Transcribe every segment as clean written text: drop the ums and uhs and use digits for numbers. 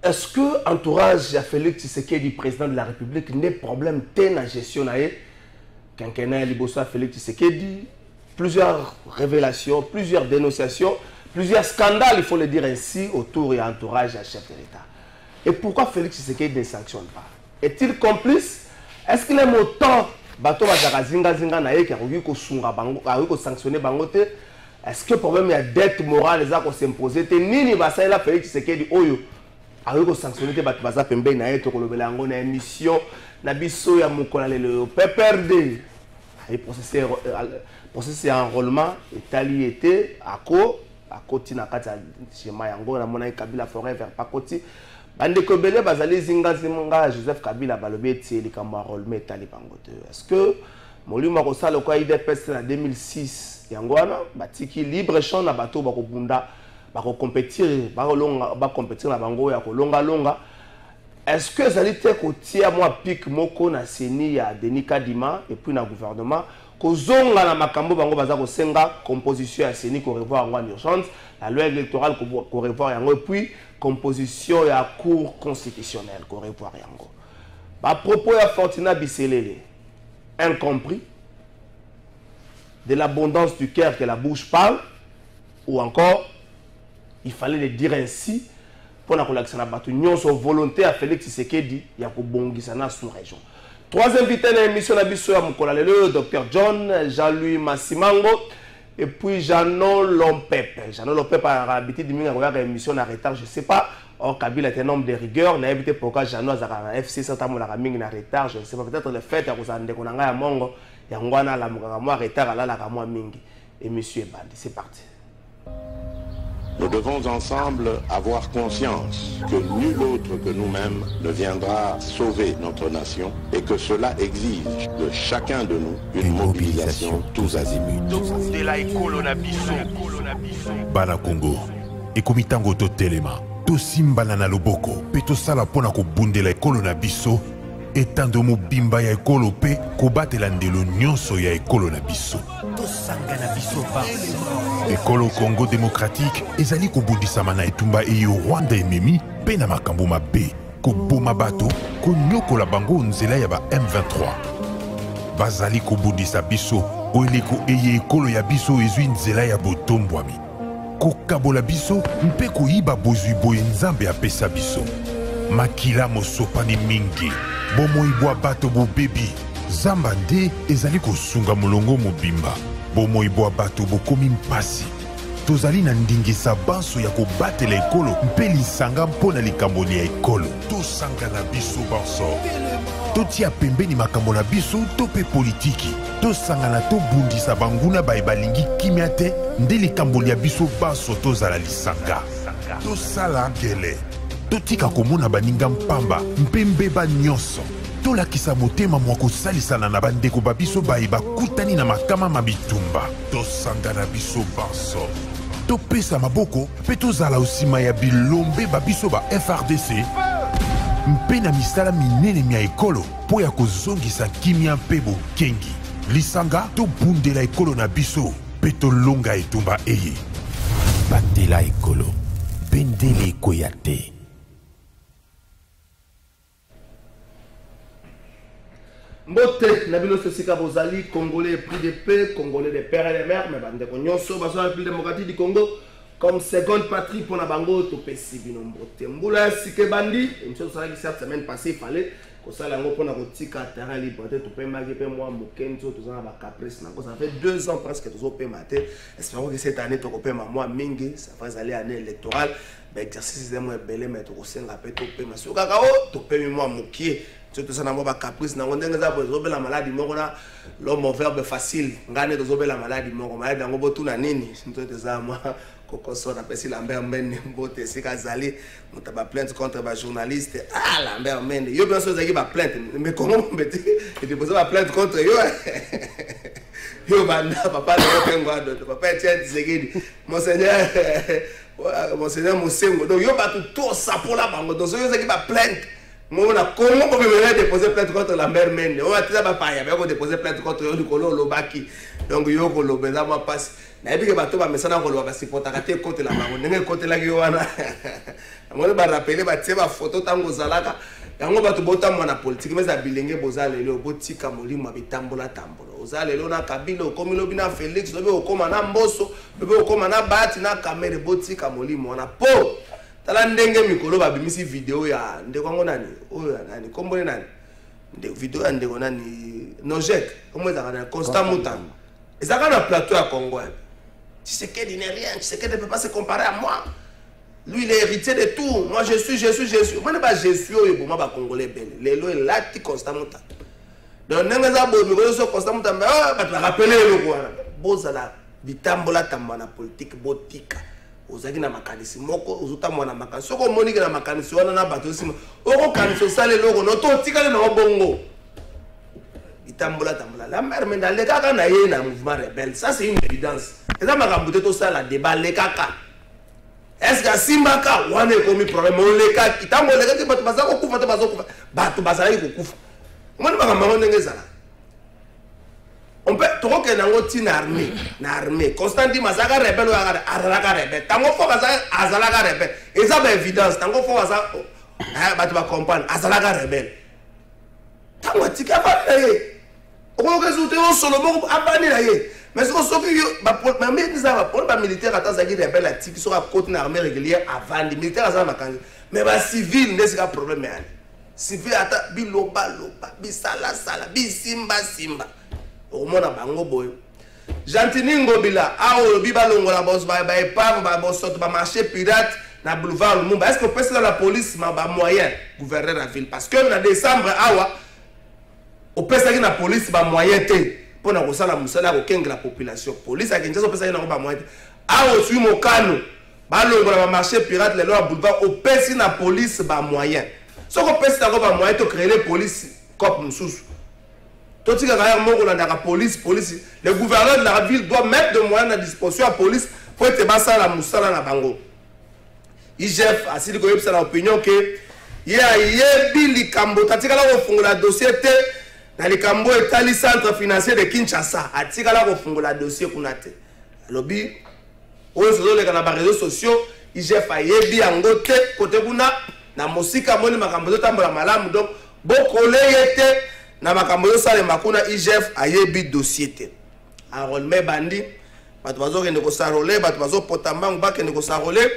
Est-ce que l'entourage a Félix Tshisekedi, président de la République, n'est problème dans la gestion de quinquennat Liboso Félix Tshisekedi? Plusieurs révélations, plusieurs dénonciations, plusieurs scandales, il faut le dire ainsi, autour et entourage à chef de l'État. Et pourquoi Félix Tshisekedi ne sanctionne pas? Est-il complice? Est-ce qu'il aime autant bateau zinga qui a sanctionné Bangote? Est-ce que le problème il y a dette morale qui s'imposer? Nini Basaïla Félix Tshisekedi Oyo a sanctionné les gens qui ont été en émission, Nabiso ya Mukolale le PPRD. Le processus d'enrôlement est été à Koti na kati chez Mayango na mona Kabila forêt vers Pakoti. Bande Kobele bazali zinga zimunga Joseph Kabila balobi ti likambo enrôlement etali bangote. Est-ce que molimo ko sala ko IDPS en 2006 yango wana batiki libre champ na bato bakobunda bako compétir na bango ya kolonga longa? Est-ce que ça dit que tia moi pic moko na seni ya Denis Kadima et puis na gouvernement ko zonga na makambo bango baza ko senga composition ya seni ko revoir en urgence, la loi électorale ko revoir yango et puis composition ya cour constitutionnelle ko revoir yango. Ba propos ya Fortuna Biselele incompris, de l'abondance du cœur que la bouche parle, ou encore il fallait le dire ainsi pour la collection de bateau. Nous sommes volontaires à Félix Tshisekedi, il y a pour Bongisana sous-région. Troisième invité à l'émission le Dr John, Jean-Louis Massimango, et puis Jeannot Lompep. Jeannot Lompep a habité de l'émission en retard, je ne sais pas. Or, Kabila est un homme de rigueur. On a évité pourquoi Jeannot a FC Santamou la raming en retard. Je ne sais pas, peut-être le fait que vous avez dit qu'on a un mongo, il y a un retard à la mingi. Et monsieur Bandi, c'est parti. Nous devons ensemble avoir conscience que nul autre que nous-mêmes ne viendra sauver notre nation et que cela exige de chacun de nous une mobilisation tous azimuts. Bana Congo, ekomitango to telema, to simbala na loboko, pe to sala pona ko bundela ekolo na biso, etando mobimba ya ekolo pe ko batela ndelo nyonso ya ekolo na biso. Ekolo Congo démocratique ezali kobundisama na etumba eyo Rwanda ememi pe na makambo mabe koboma bato konyokola bango nzela ya ba M23 bazali kobundisa biso oeleko eye ekolo ya biso ezwi nzela ya botombwami kokabola biso mpe koyiba bozwi boye nzambe apesa biso makila mosopani mingi bomoibwa bato bobebi zamba nde ezali kosunga molongo mobimba bomoibwa bato bokomi mpasi tozali na ndingisa banso ya kobatela ekolo mpe lisanga mpona likamboli ya ekolo tosanga na biso banso totia pembeni makambo na biso to pe politiki tosangana tobundisa banguna baye balingi kimia te nde likamboli ya biso banso tozala lisanga tosala nkele totika komona baninga mpamba mpe mbeba nyonso tolakisa motema mwa kosalisana na bandeko babiso baye bakutani na makama mabitumba tosanga na biso banso topesa maboko mpe tozala osima ya bilombe babiso ba FRDC mpe na misala minene mia ekolo mpo ya kozongisa kimia mpe bokengi lisanga tobundela ekolo na biso mpe tolonga etumba eye batela ekolo bendele ekoya te. Mbote, Nabilo Sosika Bozali, Congolais pris de paix, Congolais des pères et des mères, mais bande Nyonso, Bazo République démocratique du Congo, comme seconde patrie pour la Bango, Topé Sibino Mbote. Mboula Sike Bandi, et M. Sosala qui cette semaine passée, il fallait que ça l'ango pour la tika terrain libre, Topé Magépé, moi, Mokenzo, tout ça, ma caprice, ça fait 2 ans presque que tout ça maté. Espérons que cette année, Topé moi, Mingi, ça va aller année électorale, l'exercice de moi, belé, mais Topé Ngapé, Topé Masukakao, Topé moi, Moukier. Surtout ça n'a pas caprice na ngondenga za bozobe la maladie moko na l'homme verbe facile ngane dozobe la maladie moko maladie ngo botu na nini ntote za moi kokoso na pesi Lambert Mende mbote sika zali mutaba plainte contre ba journaliste Lambert Mende yo bien sûr zaki ba plainte mais comment mbeti et déposer ba plainte contre yo yo banda papa le pengwado papa Etienne Tshisekedi monseigneur Mosengo donc yo ba tout ça pour la bango donc yo qui ba plainte moi na comment on peut déposer plainte contre la mère Mende on va tisa ba pa ya ba déposer plainte contre yo likolo lobaki donc yo ko lobeza ma passe na ebi ke bato ba mesana ko loba sipota kate côté la bango ndenge côté la yo wana amone ba rappeler ba tse ba photo tango zalaka yango bato botambo na politique mais za bilenge bozalelo botika molimo bitambola tambola ozalelo na Kabila okomilo bina Félix lobe okoma na Mboso lobe okoma na Bati na Kamere botika molimo na po tala ndenge mikolo babimisi video ya ndeko ngo nani oyo nani kombone nani video ya ndeko nani Nojek omweza kana Constant Mutamba ezaka na plateau ya Congo Tshisekedi n'est rien Tshisekedi ne peut pas se comparer à moi. Lui, il est héritier de tout. Moi, je suis. Moi, je suis au moi, Congolais belle. Les lois, là, tu constamment. Donc, nous avons constamment. Ah, tu vas rappeler le roi. Bozala, bitambola, tamana politique, botika. Ozaki na makanisi moko, ozutamwa na makanisi. Soko monique na makanisi, wana na bato sima. Oko kanisi sale logo, no to tika na bongo. Bitambola, tambola. La mère Menda, les kaka na ye na mouvement rebelle. Ça, c'est une évidence. Et ça, ma gamboute tout ça, la débat, les kaka. Est-ce que Simbaka wane komi problème on les cas itango les gars qui batu bazako kufa to bazako batu bazali ko kufa ngoni baka mango ndenge zala on peut to ko na ngoti na armée Constantin Mazaka rebelle o araka rebelle tango fo azalaka rebelle et ça ba évidence tango fo aza batu ba comprendre azalaka rebelle tango tika fa ye o ko résulter on solo mo abani la ye. Mais ce que militaire attend ça qui rebelle la tique sur la côte armée régulière avant les militaires à ma candidature mais les civils n'est pas problème civil attend biloba bisala sala bisimba simba au moins na bango boy Jantini Ngobila a biba longola boss ba epave ba boss ba marché pirate na boulevard Lumumba est-ce que peut dans la police ma ba moyen gouverneur la ville parce que en décembre awa au peut na police ba moyen té pour na kosala musala ko kenga la population police a kinjaso pesa ina ko ba moite a osu mokano ba longola ba marché pirate le loa boulevard au pesi na police ba moyen soko pesi na ko ba moyen to créer police cop mususu to tika ga moko na la police le gouverneur de la ville doit mettre de moyens à disposition à la police pour être basa la musala na bango IGF asili ko yebisa na opinion que ya yebi likambo tatika la ko fungola dossier te na likambo etali centre financier de Kinshasa atikala ko fungola dossier kunate lobi oyo zoleka na ba réseaux sociaux IGF ayebi yango te kote kuna na mosika moni makambo zotambola malamu donc bokole yete na makambo yosale makuna IGF ayebi dossier te arolme bandi bato bazokende kosarole bato bazopotambango bakende kosarole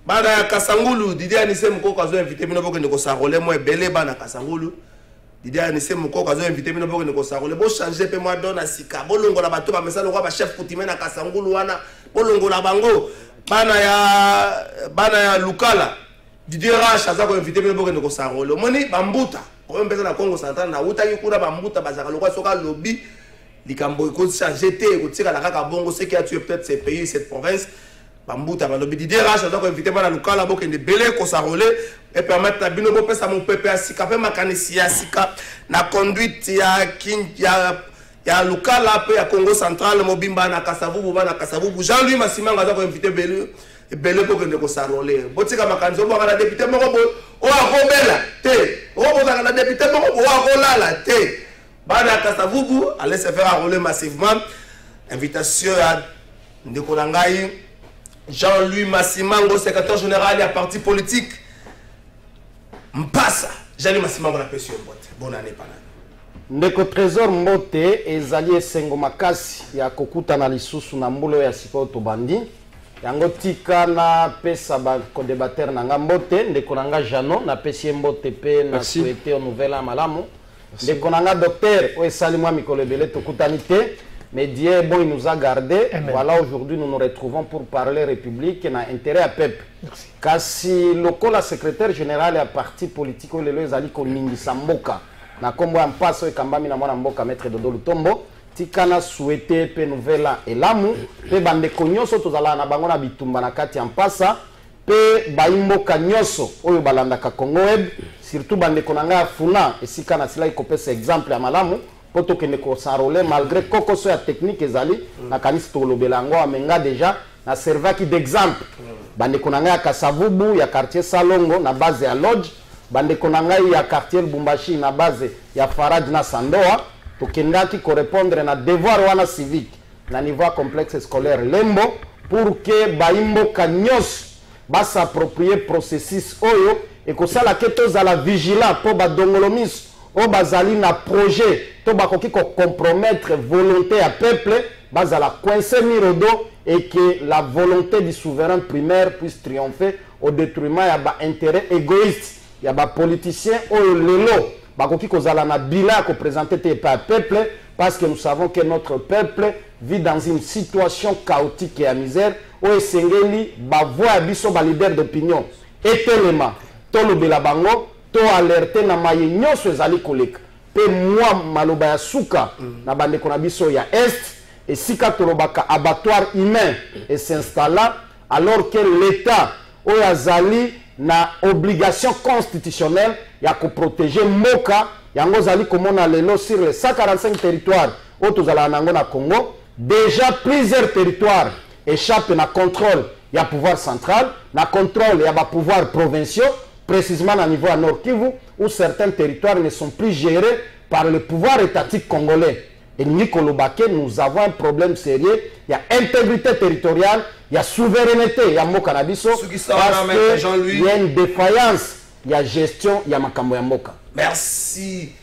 bana ya Kasangulu Didier Anise Mukoko azo invité bino bokende kosarole mo ebele bana Kasangulu Didier Anise Mukoko azo invité bino bokende kosarole bo changer pe moi dona sika bolongola bato ba message kwa ba chef coutumier na Kasangulu wana bolongola bango bana ya Lukala Didier Rash aza ko invité bino bokende kosarole moni bambuta ko mpeza na Congo Central na utaki kuna bambuta bazaka lokwa soka lobby likambo ko changer te ko tika la kaka bongo ce qui a tué peut-être ces pays cette province bambuta ba lobby Didier Rash aza ko invité bana Lukala bokende belé kosarole et permettre na bino bopesa mon pepe asika pe makanisi ya sika na conduite ya Lukala pe ya Congo Central mobimba na Kasavubu bana Kasavubu Jean-Louis Massimanga aza ko invité belé bokende kosarole botika makanisi bo kana député moko bo o akobela te o bozaka na député moko bo akolala te bana Kasavubu allait se faire enrôler massivement invitation à ndeko ngai Jean-Louis Massimango secrétaire général ya parti politique Mpasa Jean-Louis Massimango na pesi mbote bonne année pana ndeko trésor mbote ezali esengo makasi ya kokuta na lisusu na mbulo ya siko to bandi yango tika na pesa ba co-débatteur na ngambote ndeko nanga Jano na pesi mbote pe na souhaiter au nouvelle malamu ndeko nanga docteur o esali mwa mikolo ebele tokutani te mais Dieu bon il nous a gardé. Voilà, aujourd'hui nous nous retrouvons pour parler république na intérêt à peuple. Kasi lokola secrétaire général ya parti politique o lelo ezali ko ningisa mboka na kombo ya mpaso ekambami na mwana mboka maître Dodo Lutombo tikana souhaiter pe nouvelle elamu pe bandeko nyonso tozala na bango na bitumba na kati ya mpasa pe baimboka nyonso oyo balandaka Congo Web surtout bandeko nanga funa esika na sila ikopesa exemple ya malamu pour que nous s'enrôler malgré que ce technique ezali na kanisi to lobelango amenga déjà na serva qui d'exemple bande konanga ya Kasavubu ya quartier Salongo na base ya Lodge bande konanga ya quartier Lubumbashi na base ya Farad na Sandoa to kendaki correspondre na devoir wana civique na niveau complexe scolaire Lembo pour que baimbo kanyos ba s'approprier processus oyo et que ça la keto za la vigilant pour ba dongolomis o bazali na projet to ba koki ko compromettre volonté à peuple bazala coincer mirodo et que la volonté du souverain primaire puisse triompher au détriment ya ba intérêt égoïste ya ba politicien oyo lelo ba koki ko zala na bilan ko présenter te par peuple parce que nous savons que notre peuple vit dans une situation chaotique et à misère où esengeli ba voix biso ba leader d'opinion et tellement to lobela bango to alerter na maye nyonso ezali koleka pe moi maloba ya suka na bande kona biso ya est et sika tolobaka abattoir humain et s'installa alors que l'état oyazali na obligation constitutionnelle ya ko protéger mboka yango zali komona lelo sur les 145 territoires otozala nango na Congo déjà plusieurs territoires échappent na contrôle ya pouvoir central na contrôle ya ba pouvoir provinciaux précisément à niveau à Nord Kivu où certains territoires ne sont plus gérés par le pouvoir étatique congolais. Et nous avons un problème sérieux. Il y a intégrité territoriale, il y a souveraineté, il y a Mokanabiso. Parce qu'il y a une défaillance, il y a gestion, il y a Makambo ya Moka. Merci.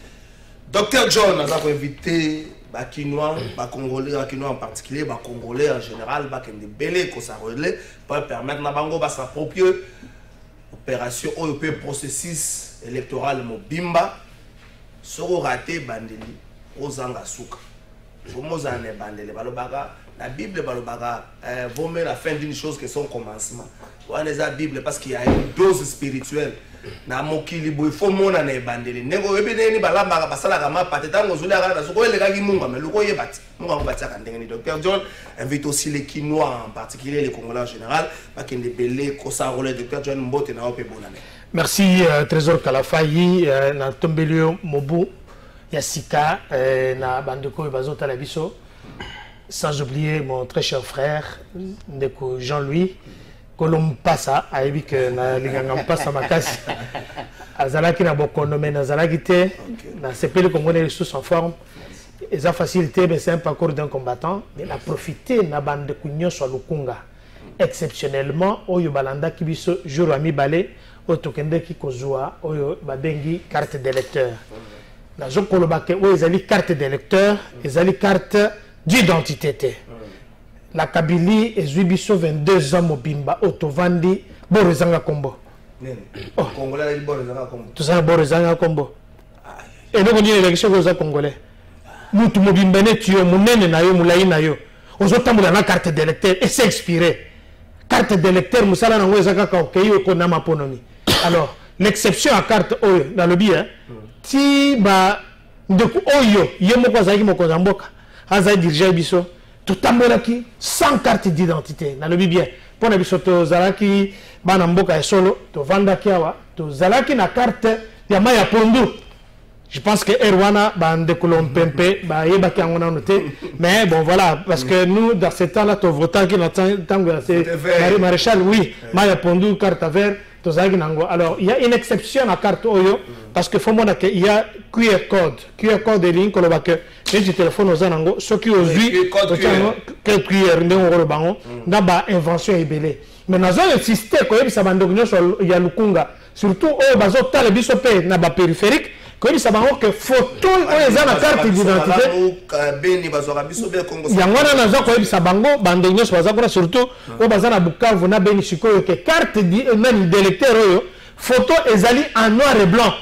Docteur John, nous avons invité les Kinois, les Congolais, les Kinois en particulier, les Congolais en général, les Belés, pour permettre à Bango de s'approprier opération ou le processus électoral Mobimba. Soro raté bandeli ozanga suka bomozane bandeli balobaka la Bible balobaka vaut mieux la fin d'une chose que son commencement. On les a Bible parce qu'il y a une dose spirituelle na mokili boy faut mona na bandeli nego ebeni balamba basala kama pateta ngozula kana soko eleka ki munga mais loko yebati munga ngobati ka ndenge ni Docteur John invite aussi les Kinois en particulier les Congolais en général bakende belé ko sa rôle Docteur John Mbote na opé bonane. Merci Trésor Kalafayi na tombelio mobu Yassika na bandeko bazota la biso sans oublier mon très cher frère ndeko Jean-Louis Kolompasa ayebi que na linganga mpasa makasi azalaki na bokono mais nazalaki te na sepeli congolais les sous en forme et ça facilité mais c'est un parcours d'un combattant mais la profiter na bandeko nyonso lukunga exceptionnellement oyo balanda kibiso jour ami balé otokende ki kozwa oyo babengi carte d'électeur na zokolobake oyo ezali carte d'électeur ezali carte d'identité. La Kabylie ezwi biso 22 ans mobimba otovandi borezanga kombo Congolais ali borezanga kombo tozana borezanga kombo et donc on dit élection aux Congolais mutu mobimba ne tuyo munene na yo mulai na yo ozotambola na carte d'électeur et c'est expiré carte d'électeur musala nango ezaka ka okeyo ko na maponomi. Alors l'exception à carte oyo dans le bien ti ba ndeko oyo yemoko azaki mokonza mboka azali diriger biso totambolaki sans carte d'identité dans le bien pour na biso tozalaki bana mboka ya solo tovandaki awa tozalaki na carte ya maya pondu. Je pense que Erwana bandeko lompempe ba yebaki yango na noté mais bon voilà parce que nous dans ce temps là to votant qui tango c'est maréchal oui maya pondu carte vert tozalaki nango. Alors il y a une exception à carte oyo parce que faut mona que il y a QR code de ligne koloba que les téléphones aux nango ceux qui osent code QR ndongo lo bango na ba invention ebelé mais nazo insister ko yebisa bandeko nyonso ya lukunga surtout oyo bazotala biso pe na ba périphérique ko yebisa bango que photo oyo eza na carte d'identité beni bazwaka biso be Congo yango na nazo ko yebisa bango bandeko nyonso bazakona surtout oyo bazana Bukavu na beni sikoyo que carte même d'électeur oyo photo ezali en noir et blanc.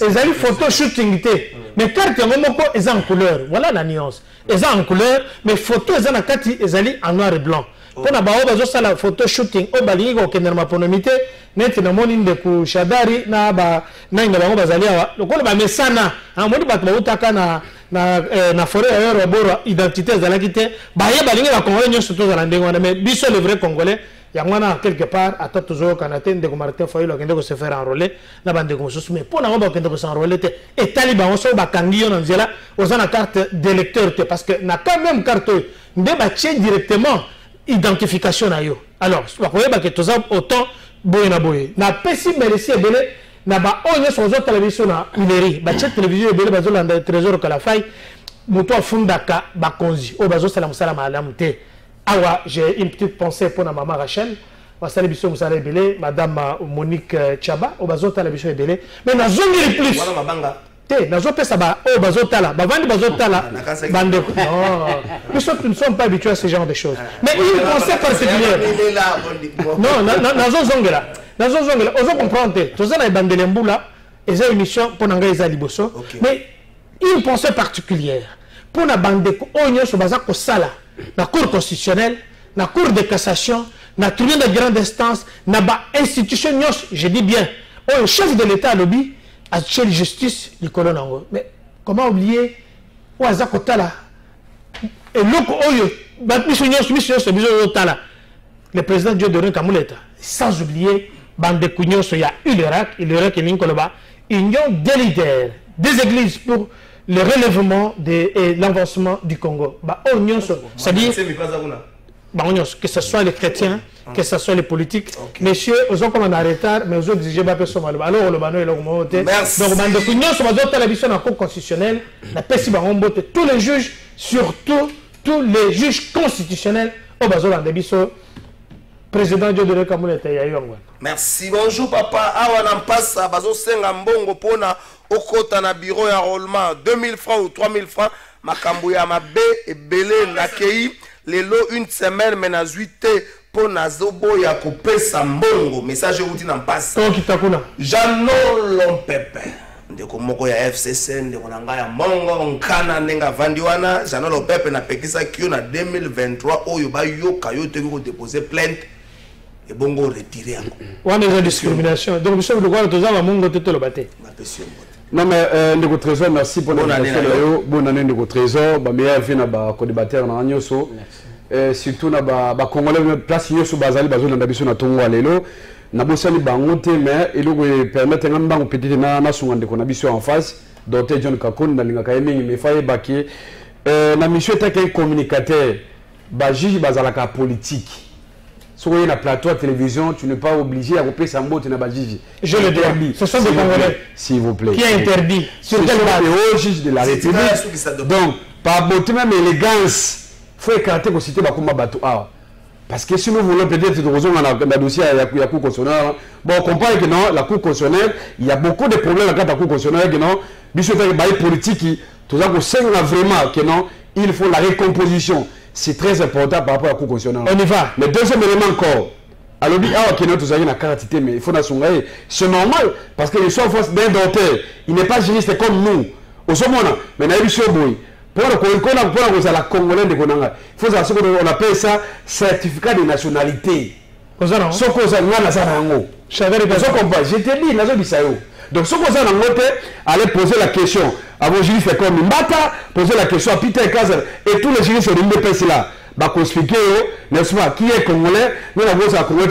Ezali photo shooting té mais carte yango moko eza en couleur. Voilà la nuance. Eza en couleur mais photo eza na kati ezali en noir et blanc. Pona ba obazo sala photo shooting o balingi ko kendera maponomité neti na moni ndeku shadari na ba na inga bango bazali awa lokolo ba mesana amoni bato ba utaka na forêt ailleurs boro identité ezalaki te ba ye balingi ba congolais nyonso to zala ndengo mais biso le vrai congolais Yangwana quelque part attend toujours Canada de Martin Fayulu qui se faire enrôler na bande comme ça mais pour n'avoir pas s'enrôler et Taliban on se bakangi on dit là aux a carte d'électeur parce que na quand même carte de battre directement identification na yo alors va que tout ça autant boy na pesi merci belé na ba onye so zo télévision na ileri ba télévision belé ba zo landa trésor kala fay moto afundaka ba konzi o bazo salam alam te. Awa, j'ai une petite pensée pour ma maman Rachel. Madame Monique Chaba, au bazo télévision belé. Mais na zone plus. Te, na zo pesa ba au bazo tala, ba vandi bazo tala. Bande. Non. Nous ne sommes pas habitués à ce genre de choses. Mais une pensée particulière. Non, na zo zongela. Na zo zongela, ozo comprendre. Toza na bandele mbula, eza émission pour nanga eza liboso. Mais une pensée particulière pour na bande ko onyo so baza ko sala. La Cour constitutionnelle, la Cour de cassation, la tribunal de grande instance, la institution, je dis bien, le chef de l'État lobby a tué la justice du colon. Mais comment oublier et le président Diodoré Kamouleta, sans oublier, bande de Kounios, il y a eu l'Irak et l'Inkoloba, union des leaders, des églises pour le relèvement et l'avancement du Congo. C'est-à-dire que ce soit les chrétiens, que ce soit les politiques. Messieurs, ils ont comme un retard, mais ils ont exigé ma personne. Alors, le bano est l'augmenté. Donc, la vision de la Cour constitutionnelle, la PESI tous les juges, surtout tous les juges constitutionnels, au bazo d'Andebiso, président Diodoré Kamouleta. Merci, bonjour papa. Awa Nampasa, bazo senga mbongo pona. Au côté na bureau enrôlement 2000 francs ou 3000 francs makambouya mabe et belé nakei lelo une semaine menazuité pour nazobo ya kopesa mbongo message outi na mpasa Jano Lompepe ndeko moko ya FCC ndeko nanga ya mbongo nkana nenga vandiwana Jano Lompepe na pekisa kio na 2023 oyo ba yoka yote ko déposer plainte et bongo retiré yango wana eza discrimination donc monsieur le droit de tozama mongo toto lo baté non mais Ndeko Trésor, merci pour l'invitation. Bonne année Ndeko Trésor. Meilleur vie na ba co-débatteur na nyoso. Surtout na ba congolais place nyoso bazali bazo na biso na tongo alelo. Na bosali bango te mais il doit permettre ngamba ko petit na sunga ndeko na biso en face. Dr John Kakon na linga kayemingi me faye baki na mission était qu'un communicateur. Ba juge bazala ka politique. Sur un plateau à télévision, tu n'es pas obligé à couper sa mot, tu n'as pas dit. Je le dis. Ce sont des Congolais. S'il vous plaît. Qui a interdit. Sur quel hauts juges de la République. Donc, par beauté, même élégance, il faut écarter qu'on cite Bakuma Batou. Parce que si nous voulons peut-être dans le dossier à la Cour constitutionnelle, bon, on comprend que non, la Cour constitutionnelle, il y a beaucoup de problèmes dans la Cour constitutionnelle, que non, bisous de politique, tout ça, qu'on sait vraiment que non, il faut la récomposition. C'est très important par rapport à la Cour constitutionnelle. On y va. Le deuxième élément encore. Alors, mais il faut n'assumer. C'est normal parce que les gens face d'un docteur, il n'est pas juriste comme nous. Au moment, mais il y a eu pour la Congolais de Konanga, il faut savoir qu'on appelle ça certificat de nationalité. Ce qu'on a je te dis, donc ce qu'on a allez poser la question à vos juristes comme Mbata, poser la question à Peter Kazer et tous les juristes de l'UDPS là. Bah, expliquer, n'est-ce pas, qui est congolais, nous avons ça congolais,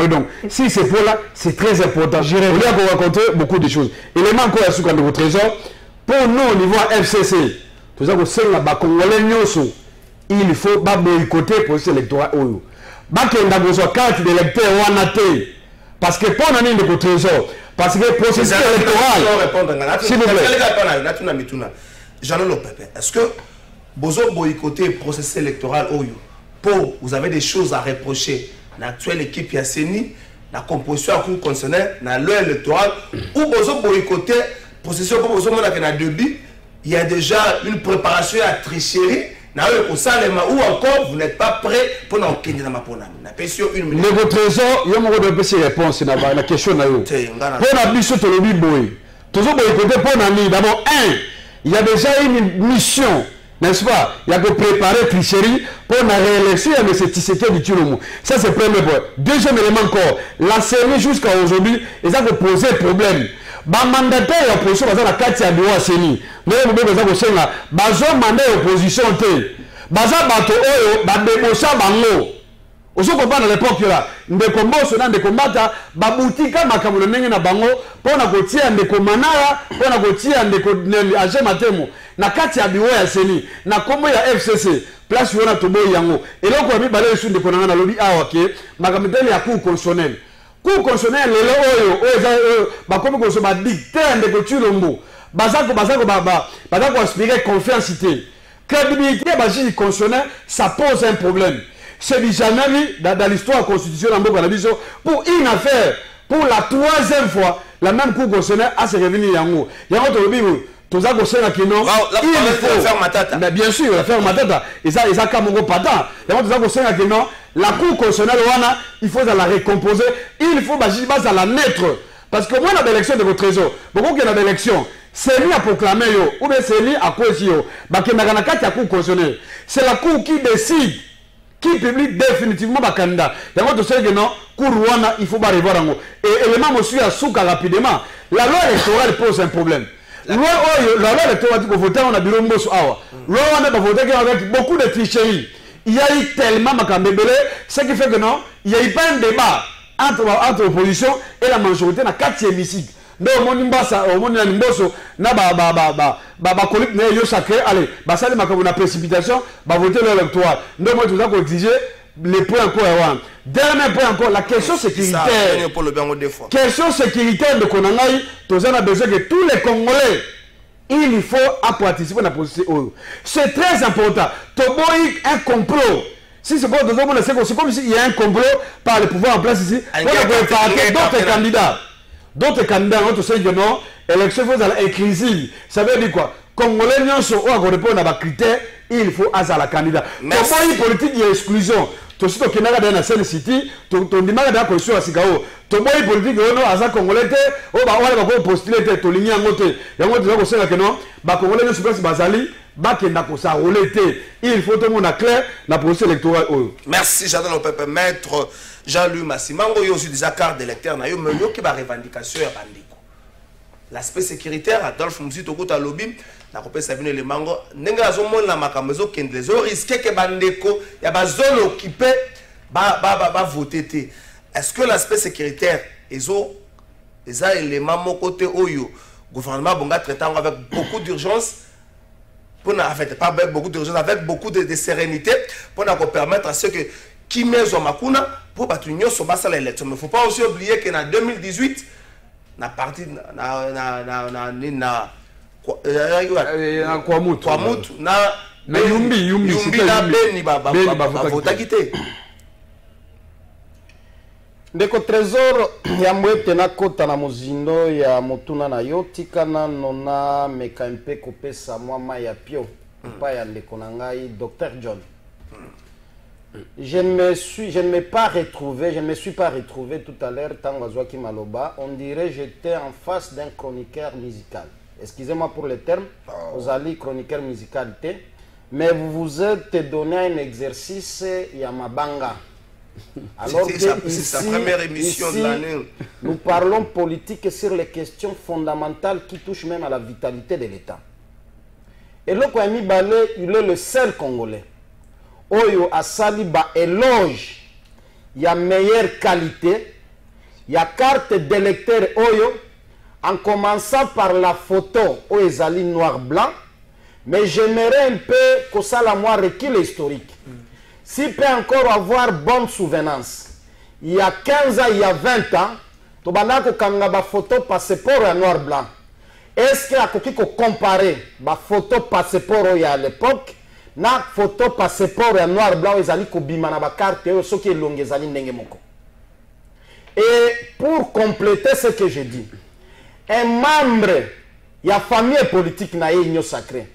donc, si c'est pour là, c'est très important. Je vais vous raconter beaucoup de choses. Élément encore à ce qu'on a au trésor, pour nous au niveau FCC, tout ça, il faut boycotter le processus électoral. Carte d'électeur ou anaté. Parce que pour l'année de trésor, parce que le processus électoral. S'il vous plaît. Jean Lopepé, est-ce que vous boycottez le processus électoral pour vous avez des choses à reprocher à l'actuelle équipe Yasseni, la composition à Cour constitutionnelle, dans l'heure électorale, ou vous boycottez le processus pour vous début, il y a déjà une préparation à tricherie. Ou encore vous n'êtes pas prêt pour nous quitter dans ma pona. La question une minute. Le trésor, il y a une réponse à la question. Pour la mission de l'objet boy. Toujours boycotter pour l'ami. D'abord, il y a déjà une mission, n'est-ce pas? Il y a que préparer tricherie pour la réélection de M. Tshisekedi du Tshilombo. Ça c'est le premier point. Deuxième élément encore, la CENI jusqu'à aujourd'hui, ils ont posé problème. Ba mandataire ya opposition baza na kati ya bureau ya CENI. Mais vous avez besoin de ça, bazo mandat opposition te. baza bato oyo badebosa bango ozo comprendre à l'époque là ndeko mboso na ndeko mata babutika makambo ndenge na bango pona kotia ndeko manaya pona kotia ndeko age matemo na kati ya biwo ya seni na kombo ya FCC place yona toboyi yango eloko ya mibale esu ndeko nanga na lobi awa ke makambo ya cour constitutionnel cour constitutionnel lelo oyo bakomi koso ba dicter ndeko Tshilombo bazako aspirer confiance té crédibilité ba juge constitutionnel ça pose un problème. C'est jamais vu dans l'histoire constitutionnelle pour une affaire, pour la 3e fois, la même cour constitutionnelle a se revenir yango. Yango to bibu, to za ko senga kino. Il faut faire matata. Mais bien sûr, la faire matata. Et ça kamongo pata. Yango to za ko senga kino, la cour constitutionnelle wana, il faut la récomposer, il faut baser à la neutre. Parce que moi, la élection de votre trésor, beaucoup qui a l'élection, c'est lui à proclamer yo, ou bien c'est lui à cause yo. Bah que na kati ya cour constitutionnelle, c'est la cour qui décide. Qui publie définitivement le candidat. D'abord, tu sais que non, Kourouana, il faut pas revoir en haut. Et élément, je suis à Souka rapidement. La loi électorale pose un problème. La loi électorale dit qu'on vote, on a bureau de Awa. La loi on a voté avec beaucoup de tricheries. Il y a eu tellement de belé, ce qui fait que non, il n'y a eu pas un débat entre l'opposition et la majorité dans 4 hémicycles. Donc, on a une bosse, na collecte ne yo sacré, allez, ça la précipitation, voter l'électoral. Donc, moi, tout ça qu'on exigeait, les points cohérents. Dernier point encore, la question sécuritaire. Question sécuritaire de Konangaï, tout ça, on a besoin que tous les Congolais, il faut participer à la position. C'est très important. Toboï, un complot. Si c'est pas c'est comme s'il y a un complot par le pouvoir en place ici, pour d'autres candidats. D'autres candidats, on sait que non, l'élection est inclusive. Ça veut dire quoi? Congolais, on répond à des critères, il faut à la candidat. Pourquoi une politique d'exclusion? Tu sais que tu as dans Seine City, tu as dit que tu as construit à Sikao. Tu as une politique de Congolais, tu as postulé, tu as ligné en côté. Et moi, tu sais que non, les Congolais ne sont pas basali. Il faut tout le monde clair la procédure électorale. Merci, j'adore le peuple maître Jean-Louis Massimango. Il y a aussi des accords d'électeurs. Mais il y a des revendications. L'aspect sécuritaire, Adolphe Mouzi Tokuta Lobby, na kopé Sabine le Mango, n'enga zomo na makamezo kendezo risque que bandeko ya ba zone occupée ba voter. Est-ce que l'aspect sécuritaire ezo élément mon côté oyo gouvernement bonga traitant avec beaucoup d'urgence pour en fait pas avec beaucoup d'urgence avec beaucoup de sérénité pour nous permettre à ceux que qui met au makuna pour battre l'union sur base à l'élection. Mais il ne faut pas aussi oublier qu'en 2018 na parti na Yumbi na Beni ba voter quitter. Ndeko trésor ya mwete na kota na mozindo ya motuna na yo tikana nona meka mpe kopesa mwama ya pio pa ya ndeko na ngai Dr John. Je ne me suis pas retrouvé tout à l'heure tant Wazwaki Maloba. On dirait j'étais en face d'un chroniqueur musical. Excusez-moi pour le terme, vous allez chroniqueur musical, mais vous vous êtes donné un exercice Yamabanga. Alors c'est sa première émission de l'année. Nous parlons politique sur les questions fondamentales qui touchent même à la vitalité de l'État. Et le Kwame Balé, il est le seul Congolais. Oyo asali ba éloge, il y a meilleure qualité, il y a carte d'électeur Oyo, en commençant par la photo Oyezali noir-blanc, mais j'aimerais un peu que ça la moi recul historique. S'il peut encore avoir bonne souvenance, il y a 15 ans, il y a 20 ans, tu vas la photo passeport en noir-blanc. Est-ce qu'il y a quelqu'un qui comparer la photo passeport à l'époque, na photo passeport en noir-blanc, ils allaient kobima na ba carte, ce qui est long, ils allaient n'engemoko. Et pour compléter ce que je dis, un membre, il y a famille politique na union sacrée,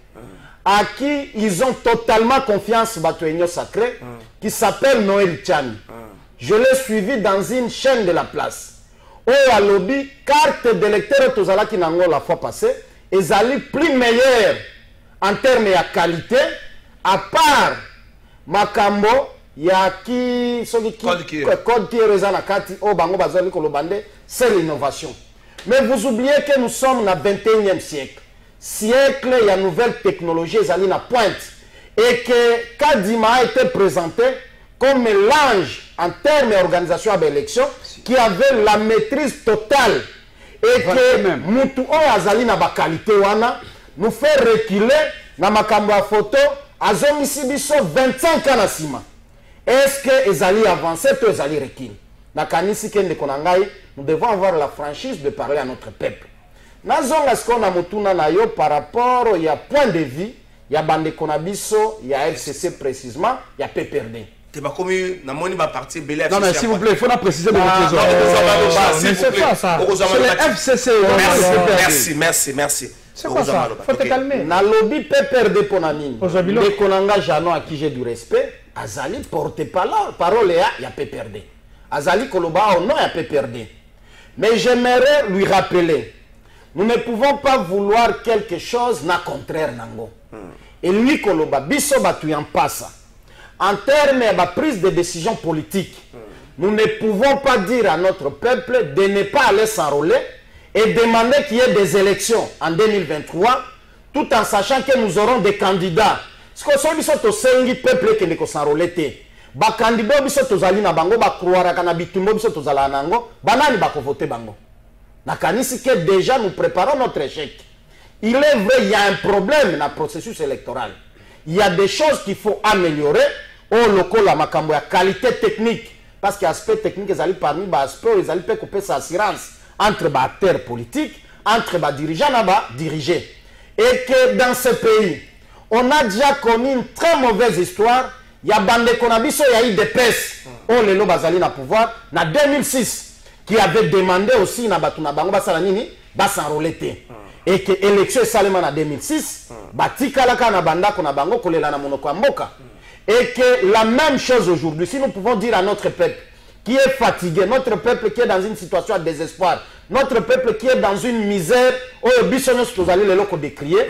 à qui ils ont totalement confiance dans l'union sacrée, qui s'appelle Noël Tchani. Je l'ai suivi dans une chaîne de la place. Où à lobby, carte d'électeur Tozala qui n'a pas la fois passée, ils allaient plus meilleur en termes de qualité, à part Makambo, il y a qui code qui est raison à Kati, au Bango Bazali Kolobande, c'est l'innovation. Mais vous oubliez que nous sommes dans le 21e siècle. Siècle, il y a une nouvelle technologie, ils allaient à pointe. et que Kadima a été présenté comme l'ange en termes d'organisation à l'élection qui avait la maîtrise totale et que Moutou Azali na ba qualité wana nous fait reculer na makambo ya photo azongisi biso 25 ans na sima. Est-ce que Ezali avancé ou Ezali recule? Na kanisi kende konangai, nous devons avoir la franchise de parler à notre peuple. Nazonga ce qu'on a mutuna na yo par rapport au point de vue, il y a bande konabiso, il y a FCC précisément, il y a PPRD. Tu vas comme na moni ba parti belé. Non mais s'il vous plaît, il faut la préciser de votre trésor. C'est pas ça. C'est le FCC. Merci. C'est quoi ça? Faut te calmer. Na lobby PPRD ponanini. De konanga Jano à qui j'ai du respect, Azali porte parole il y a PPRD. Azali Koloba au nom il y a PPRD. Mais j'aimerais lui rappeler, nous ne pouvons pas vouloir quelque chose na contraire nango. Et lui Koloba biso batu en passe. En termes de prise de décision politique, nous ne pouvons pas dire à notre peuple de ne pas aller s'enrôler et demander qu'il y ait des élections en 2023, tout en sachant que nous aurons des candidats. Ce que nous sommes tous les peuples qui ne s'enrôler. Les candidats qui sont tous les bango, ba croire que nabitumbo biso tous ala nango, banani ba voter bango. Nakanisi que déjà nous préparons notre échec. Il est vrai, il y a un problème dans le processus électoral. Il y a des choses qu'il faut améliorer. Au local, la makambo ya qualité technique. Parce qu'il y a aspect technique, ils allaient parmi les aspects, ils allaient couper sa assurance entre les acteurs politiques, entre les dirigeants et les dirigés. Et que dans ce pays, on a déjà connu une très mauvaise histoire. Il y a Bande Konabiso, il y a eu des PES. On les lots bazali na pouvoir. En 2006, qui avait demandé aussi na Batuna Bango Basalanini, s'enrôler. Et que l'élection est salement en 2006, Batika Laka na Banda Konabango, Kolela na Monoko Mboka. Et que la même chose aujourd'hui, si nous pouvons dire à notre peuple qui est fatigué, notre peuple qui est dans une situation de désespoir, notre peuple qui est dans une misère, où nous allons les locaux décrier,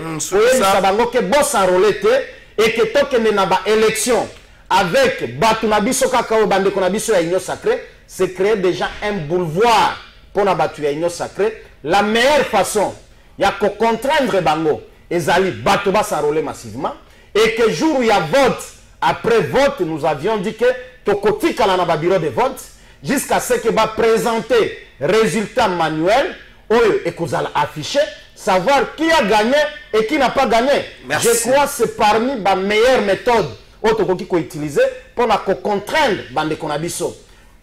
et que tant qu'il y a une élection avec Batunabiso Kakao Bande Konabiso et Union Sacrée, c'est créer déjà un boulevard pour la battu à Union Sacrée. La meilleure façon, il y a qu'à contraindre Bango et Zali Batoba s'enrôler massivement, et que jour où il y a vote, après vote, nous avions dit que Tokoti Kalanaba bureau de vote, jusqu'à ce que va présenter résultat manuel, et que vous allez afficher, savoir qui a gagné et qui n'a pas gagné. Merci. Je crois que c'est parmi les meilleures méthodes qu'il faut utiliser pour contraindre Bande Konabiso.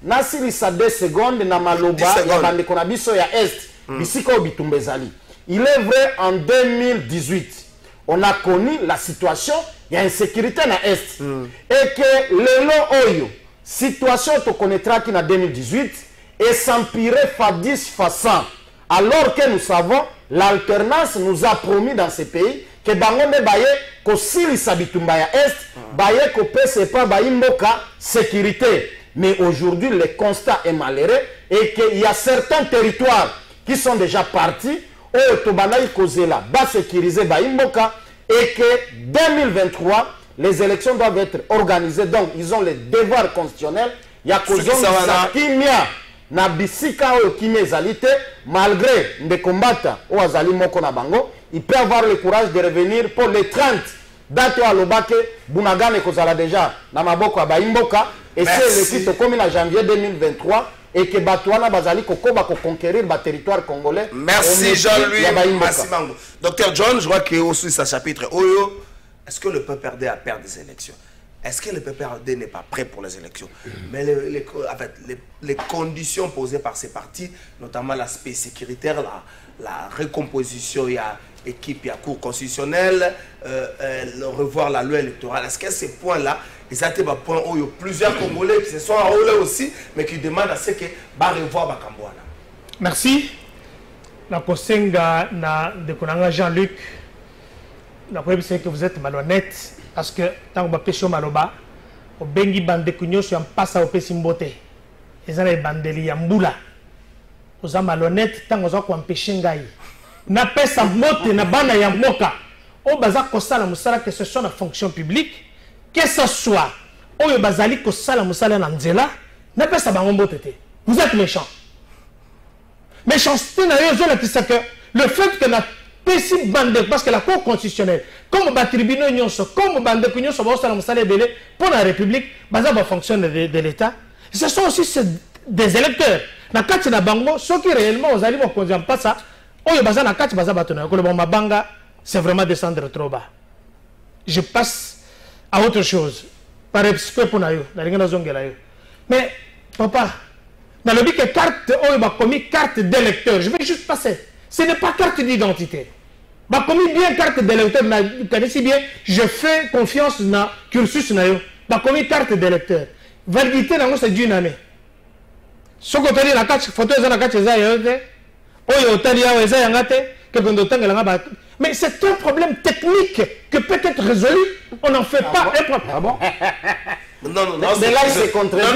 Nasiri sa 2 secondes, na maloba, ya Bande Konabiso ya Est, bisiko bitumbezali. Il est vrai, en 2018, on a connu la situation, il y a insécurité dans l'Est. Et que le long oyo, situation te connaîtra qui en 2018, et s'empirer fa 10 fa 100. Alors que nous savons, l'alternance nous a promis dans ces pays que Bangonde Baye, que si s'abitumba ya Est, Baye ko pese pas Baye Mboka sécurité. Mais aujourd'hui, le constat est malheureux et qu'il y a certains territoires qui sont déjà partis, où Tobanaï Kozela va sécuriser Baye Mboka. Et que 2023, les élections doivent être organisées. Donc, ils ont le devoir constitutionnel. Il y a Kimia, na bisika o Kimia Zalité, malgré des combats au Azali Moko na Bango, il peut avoir le courage de revenir pour les 30 dates à l'Obake, Bunagane Kozala déjà, na Maboko à Baimboka, et c'est le titre comme en janvier 2023. Et que Batouana Bazali Kokoba ko conquérir le territoire congolais. Merci Jean-Louis Massimango. Docteur John, je vois qu'il y a aussi sa chapitre Oyo. Est-ce que le PPRD a peur des élections? Est-ce que le PPRD n'est pas prêt pour les élections? Mais les conditions posées par ces partis, notamment l'aspect sécuritaire, la recomposition, il y a équipe, il y a cour constitutionnelle, revoir la loi électorale. Est-ce que ces points-là, ils ont été des points où il y a plusieurs Congolais qui se sont enrôlés aussi, mais qui demandent à ce que revoir Bakambouana? Merci. La postenga de Konanga Jean-Luc, la première c'est que vous êtes malhonnête, parce que tant que vous pêchez maloba, au bengi bande kunyo sur un passe au pesimbote, et ça les bandeli yambula, vous êtes malhonnête tant que vous avez empêché ngai. Na pesa mote na bana ya moka, au baza kosala musala que ce soit la fonction publique, que ce soit au bazali kosala musala na nzela, na pesa bango mbote te. Vous êtes méchant. Méchanceté na yo que le fait que na pesi bande parce que la Cour constitutionnelle comme ba tribunaux nyonso comme bande nyonso ba osala musala belé pour la République baza ba fonctionne de l'État. Ce sont aussi des électeurs. Na kati na bango ceux qui réellement aux alliés vont pas ça. Oyo baza na kati baza batona ko le bon mabanga c'est vraiment descendre trop bas. Je passe à autre chose. Par respect pour nayo, na linga zongela yo. Mais papa, dans le but que carte oyo ba commis carte d'électeur, je vais juste passer. Ce n'est pas carte d'identité. Bah, comme bien carte d'électeur, je fais confiance dans le cursus. Bah, comme carte d'électeur. Validité, c'est d'une année. Ce que tu as dit, la carte, photo, la carte, mais c'est un problème technique que peut être résolu. On n'en fait pas un problème. Ah bon? Non, mais là, il se contredit.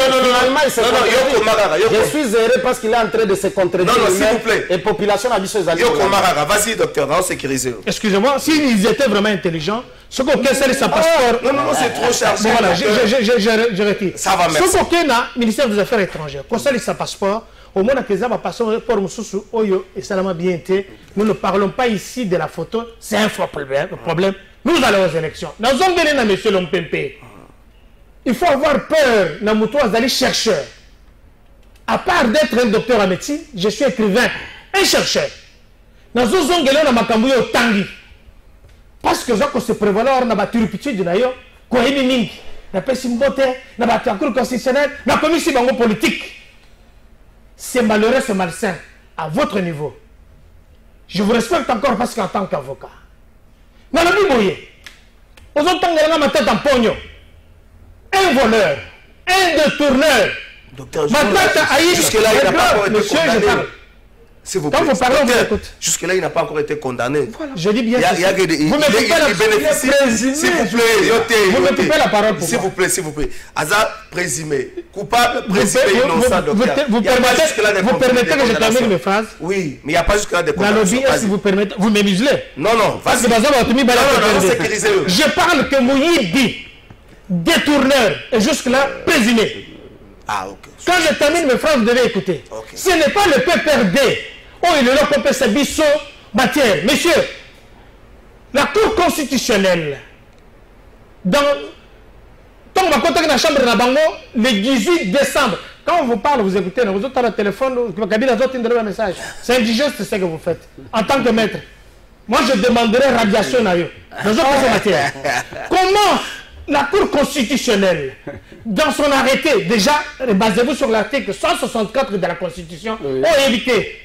Je suis zéré parce qu'il est en train de se contredire. Non, s'il vous plaît. Et population a dit ce vas-y, docteur, on sécurise. Excusez-moi, s'ils étaient vraiment intelligents, ce qu'on cancelle sa passeport. Non, c'est trop cher. Voilà, je retire. Ça va, merci. Ce qu'on a, ministère des Affaires étrangères, cancelle sa passeport. Au moins, on passeport pour Moussou, Oyo et Salama bien été. Nous ne parlons pas ici de la photo. C'est un faux problème. Nous allons aux élections. Nous avons donné à M. Lompempe. Il faut avoir peur, Namoutoua Zali chercheur. À part d'être un docteur en médecine, je suis écrivain, un chercheur. Nous avons donné à Makambuyo Tangi. Parce que je se prévaloir na ba turpitude na yo, ko ning, na pesimbote, na ba Cour constitutionnelle, na commission bango politique. C'est malheureux, c'est malsain. À votre niveau. Je vous respecte encore parce qu'en tant qu'avocat. Dans le Biboye, aux autres ma tête en pognon. Un voleur, un détourneur. Docteur, jusque-là, il n'a pas encore été condamné. S'il vous plaît. Quand vous parlez, on vous écoute. Jusque-là, il n'a pas encore été condamné. Voilà. Je dis bien. Vous me coupez la parole. S'il vous plaît. Hazard présumé. Coupable, présumé, innocent, docteur. Vous permettez que je termine mes phrases? Oui, mais il n'y a pas jusque-là de condamnation. Si vous permettez, vous m'émuselez. Non, vas-y. Je parle que Mouyidi, détourneur, et jusque-là, présumé. Ah, ok. Quand je termine mes phrases, vous devez écouter. Okay. Ce n'est pas le PPRD. Oh, il est là qu'on peut se bisso matière. Messieurs, la Cour constitutionnelle, dans la chambre de Nabango, le 18 décembre, quand on vous parle, vous écoutez, vous êtes le téléphone, un message. C'est indigeste ce que vous faites. En tant que maître, moi je demanderai radiation à eux. Comment la Cour constitutionnelle, dans son arrêté, déjà, basez-vous sur l'article 164 de la Constitution, ont évité,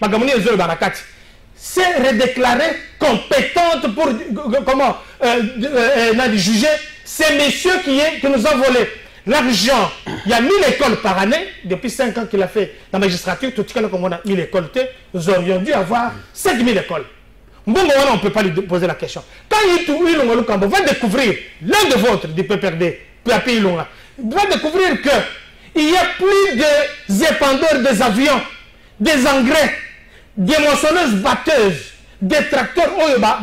c'est redéclaré compétente pour juger ces messieurs qui nous ont volé l'argent. Il y a 1000 écoles par année, depuis 5 ans qu'il a fait la magistrature, tout cas, comme on a 1000 écoles, nous aurions dû avoir 5000 écoles. On ne peut pas lui poser la question. Quand il va découvrir, l'un de vôtres du PPRD, va découvrir qu'il y a plus de épandeurs des avions, des engrais, des moissonneuses batteuses, des tracteurs,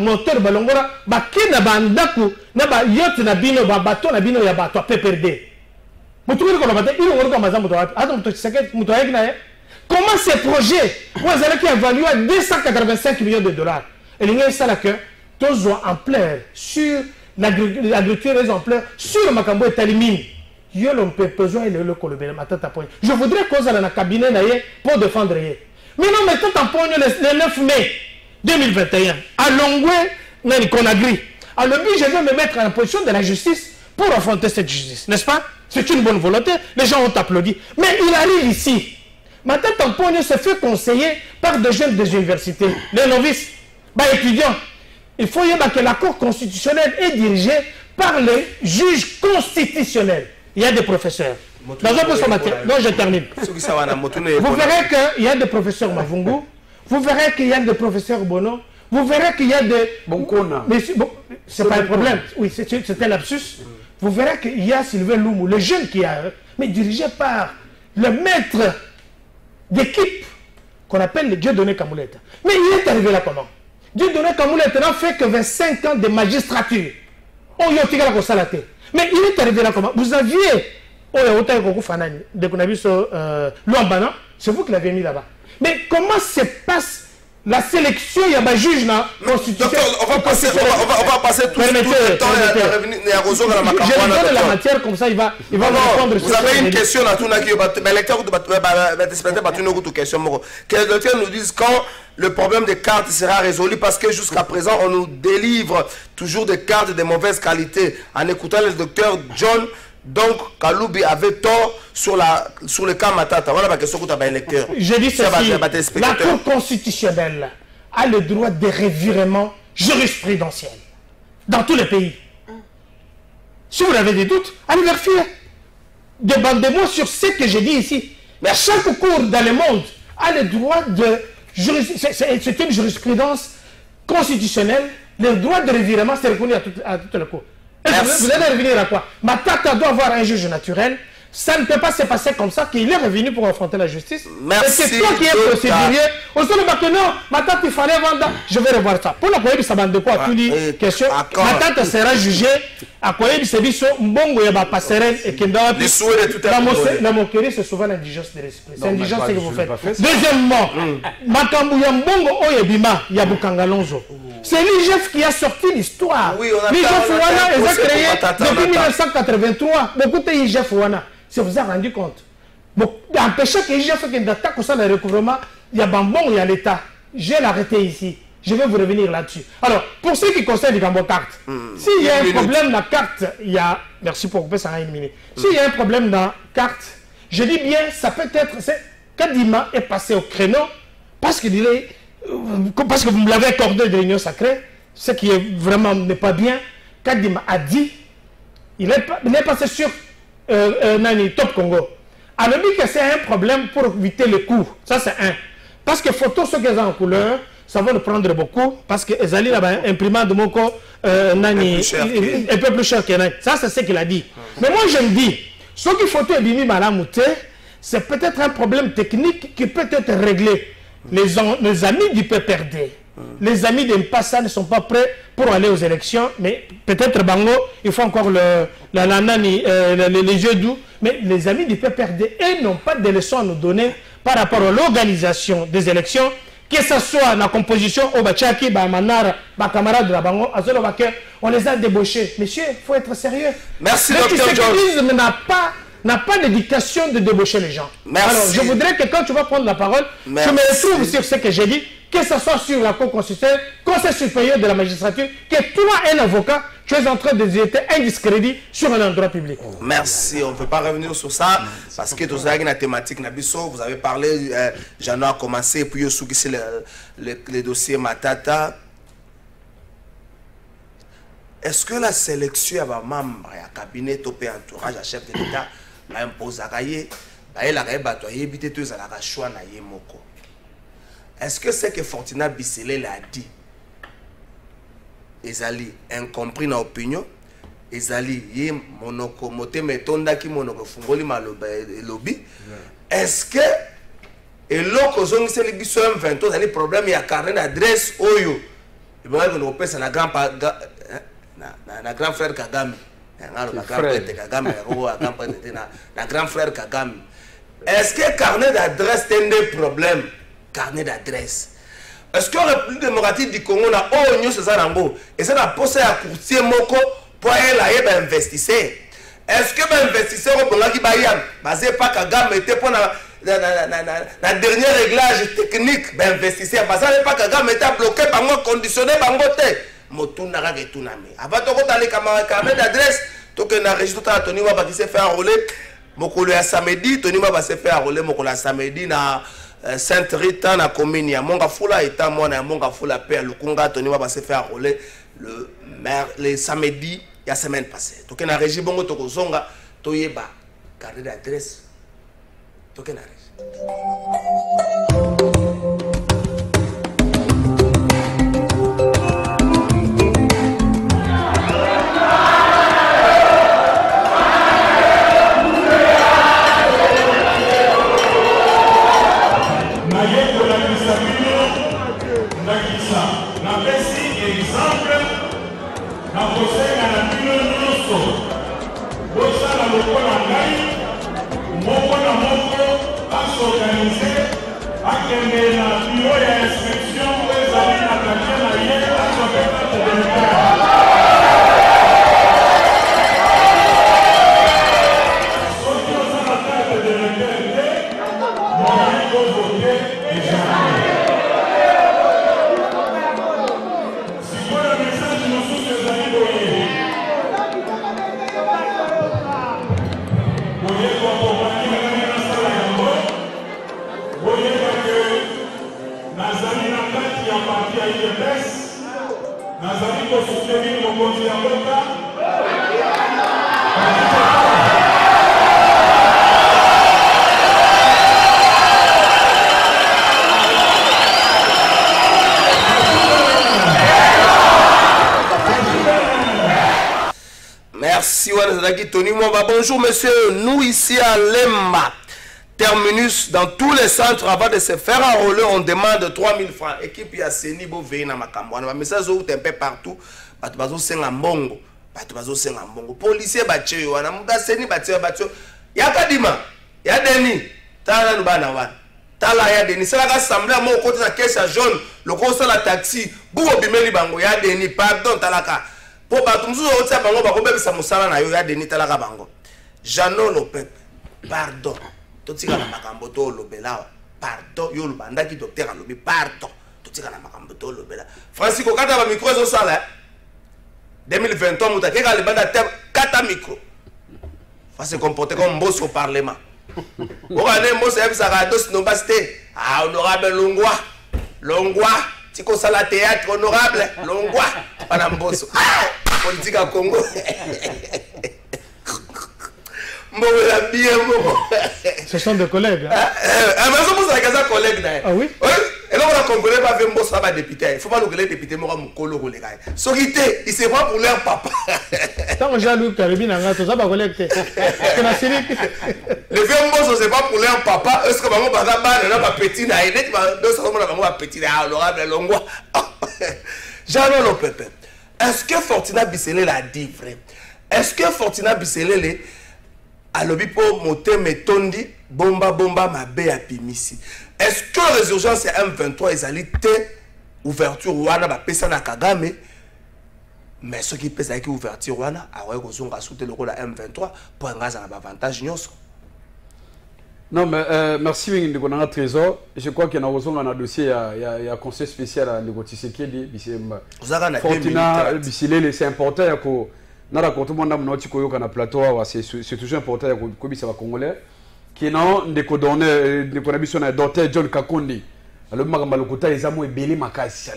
moteurs, balongora, qui n'a pas d'aku, n'a pas yacht, n'a bino, bateau, n'a bino, yabato, PPRD. Comment ces projets, vous avez évalué à 285 millions de dollars? Et il y a ça là que tous ont en plein sur l'agriculture, ils ont en plein sur le Macambo et Talimine. Il y a besoin de le colobé. Je voudrais qu'on aille dans le cabinet pour défendre. Mais non, mais tout en point le 9 mai 2021, à Longwe, on a Conagri. Alors, le but, je vais me mettre en position de la justice pour affronter cette justice, n'est-ce pas? C'est une bonne volonté, les gens ont applaudi. Mais il arrive ici. Maintenant, Tamponio se fait conseiller par des jeunes des universités, les novices. Étudiants, il faut que la Cour constitutionnelle est dirigée par les juges constitutionnels. Il y a des professeurs. Dans un peu son matière. Non, je termine. Vous verrez qu'il y a des professeurs Mavungu, vous verrez qu'il y a des professeurs Bono, vous verrez qu'il y a des... Bonkona. Mais c'est pas un problème. Oui, c'est un lapsus. Vous verrez qu'il y a Sylvain Loumou, le jeune qui a... Mais dirigé par le maître d'équipe qu'on appelle le Dieudonné Kamouleta. Mais il est arrivé là comment? Dieudonné Kamouleta n'a fait que 25 ans de magistrature. Mais il est arrivé là comment? Vous aviez... c'est vous qui l'avez mis là-bas. Mais comment se passe la sélection, il y a un juge dans la Constitution. Docteur, on va passer tout le temps à revenir à Rozo à la je lui donne la matière, comme ça il va me répondre. Vous avez une question là, tout le lecteur que le docteur nous dise quand le problème des cartes sera résolu, parce que jusqu'à présent on nous délivre toujours des cartes de mauvaise qualité. En écoutant le docteur John, donc Kaloubi avait tort sur le cas Matata. Voilà la question que tu as un lecteur. Je dis ceci, la Cour constitutionnelle a le droit de revirement jurisprudentiel dans tous les pays. Si vous avez des doutes, allez vérifier. Demandez-moi sur ce que j'ai dit ici. Mais chaque cour dans le monde a le droit de... C'est une jurisprudence constitutionnelle. Le droit de revirement, c'est reconnu à toutes les cours. Vous allez revenir à quoi? Matata doit avoir un juge naturel. Ça ne peut pas se passer comme ça, qu'il est revenu pour affronter la justice. Merci. C'est toi qui es procédurier. Au sol de non, Matata, il fallait vendre. Je vais revoir ça. Pour la Koyebi, ça de quoi? Tout dit question. Matata sera jugé. À Koyebi, c'est dit, Mbongo Yaba Passerelle et Kenda. Dans mon cœur, c'est souvent l'indigence de l'esprit. C'est l'indigence que vous faites. Deuxièmement, Makambouya Mbongo Oyebima Yabukangalonzo. C'est l'IGF qui a sorti l'histoire. L'IGF Ouana, ils ont créé depuis 1983. Beaucoup de IGF Ouana. Si vous avez rendu compte. Empêcher que l'IGF ait une attaque au sein du recouvrement, il y a Bambon, il y a l'État. Je vais l'arrêter ici. Je vais vous revenir là-dessus. Alors, pour ce qui concerne les Gambo cartes, s'il y a un problème dans la carte, il y a... Merci pour couper ça en une minute. S'il y a un problème dans la carte, je dis bien, ça peut être... Kadima est passé au créneau parce que vous me l'avez accordé de l'Union sacrée, ce qui est vraiment n'est pas bien. Kadima a dit, il est passé sur Nani Top Congo. Alors dit que c'est un problème pour éviter le coût. Ça c'est un. Parce que photos, ce qu'elles ont en couleur, ça va nous prendre beaucoup. Parce que Ezali là-bas, imprimant de mon corps, Nani, un peu plus cher que Nani. Ça c'est ce qu'il a dit. Mais moi je me dis, ce qui photo est bimi malamouté, c'est peut-être un problème technique qui peut être réglé. Les amis du PPRD, les amis de Mpassa ne sont pas prêts pour aller aux élections, mais peut-être Bango, il faut encore les yeux doux, mais les amis du PPRD, ils n'ont pas de leçons à nous donner par rapport à l'organisation des élections, que ce soit la composition au Bachaki, Manara, camarade de la Bango, on les a débauchés. Monsieur, il faut être sérieux. Merci, le docteur psychétisme n'a pas d'éducation de débaucher les gens. Merci. Alors, je voudrais que quand tu vas prendre la parole, tu me retrouves sur ce que j'ai dit, que ce soit sur la Cour constitutionnelle, Conseil supérieur de la magistrature, que toi, un avocat, tu es en train de jeter un discrédit sur un endroit public. Merci, on ne peut pas revenir sur ça, parce que vous avez une thématique, vous avez parlé, j'en ai commencé, puis le dossier Matata. Est-ce que la sélection à membre, à cabinet, topé entourage, à chef de l'État, impose à Gaye, est-ce que c'est que Fortina Bissele l'a dit? Ezali incompris dans l'opinion. Ezali yé monoko moté metonda ki monoko fungoli lobby. Est-ce que et l'autre zone c'est le biso M23 c'est le problème il y a carnet d'adresse oyo. Il va qu'on opère c'est la grand frère Kagame. La grand frère Kagame. Est-ce que carnet d'adresse c'est un problème? Carnet d'adresse. Est-ce que la République démocratique du Congo a oignon ces arango et ça n'a pas posé à courtier moko pour aller à investisseur? Est-ce que l'investisseur au Congo qui bayan basé pas Kagame était pour la dernier réglage technique d'investisseur basé pas Kagame était bloqué par moi conditionné par ngote motuna ka ketunami avant to kota les carnet d'adresse to que na résultat Tony Waba qui s'est fait enrôler mokolo ya samedi Tony Waba s'est fait enrôler mokolo ya samedi na Sainte Rita na commune ya Monga Fula eta mona ya Monga Fula pe Lukunga Tony Waba s'est fait enrôler le samedi la semaine passée. Donc na régie bongo to kozonga to yeba carnet d'adresse to na Organisé à la bureau et à l'inspection Merci, Tony Mwamba. Bonjour, monsieur. Nous, ici à Lemba, terminus dans tous les centres, avant de se faire enrôler, on demande 3000 francs. Équipe Yasseni, Bovena, Makamwana. Mais ça, c'est un peu partout. Batubazo Sengambongo. Batubazo Sengambongo. Policier, Batio, Anamuda Seni, Batio. Yakadima, Yadeni, Tala Nubanawan. Tala Yadeni. C'est la assemblée à mon côté de la caisse jaune. Le conseil de la taxi. Bougo Bimeli Bango, Yadeni, pardon, Talaka. Pour Batumzu, Otia Bango, Bakobe, Samusala, na Yadeni, Talaka Bango. Jano Lopep, pardon. Totika na makamboto lobela. Pardon, yo lubanda ki docteur alobi, pardon. Totika na makamboto lobela. Francisco, kata ba micro zo sala. 2023, Moutakeka le banda terre, kata micro. Va se comporter comme boss au Parlement. Regardez, boss, ça va dos no baste. Ah, honorable Longwa. Longwa, tiko sala théâtre, honorable Longwa. Madame Bosso. Politique à Congo. Ce sont des collègues. Ah oui? Et là, on a compris pas faire un ça va député. Il ne faut pas nous que les députés m'ont collé les gars. Sorité, il se voit pour leur papa. Tant que Jean-Luc Caribine a tout ça va collecter. Les vieux mots, c'est pas pour leur papa. Est-ce que maman va pas petit na il est deux secondes maman va petit na honorable Longwa. Jean-Luc Lopepe. Est-ce que Fortuna Bissele l'a dit vrai? Est-ce que Fortuna Bissele alobi po moté metondi bomba mabe à pimisi? Est-ce que la résurgence est M23 ezalité ouverture wana ba pesa na Kagame? Mais ce qui pèse avec ouverture wana a ouais ko zonga souté le rôle M23 pour ngaza na avantage nyonso. Non mais merci Ndeko Trésor. Je crois qu'il y a un dossier il y a conseil spécial à Ndeko Tshisekedi bisemba. Fortuna Bissele c'est important ya ko nara ko tout le monde na koyoka na plateau c'est toujours important ya ko bisa ba congolais qui non Ndeko donner Ndeko na biso na docteur John Kakondi le magamba lokota les amours belé makasi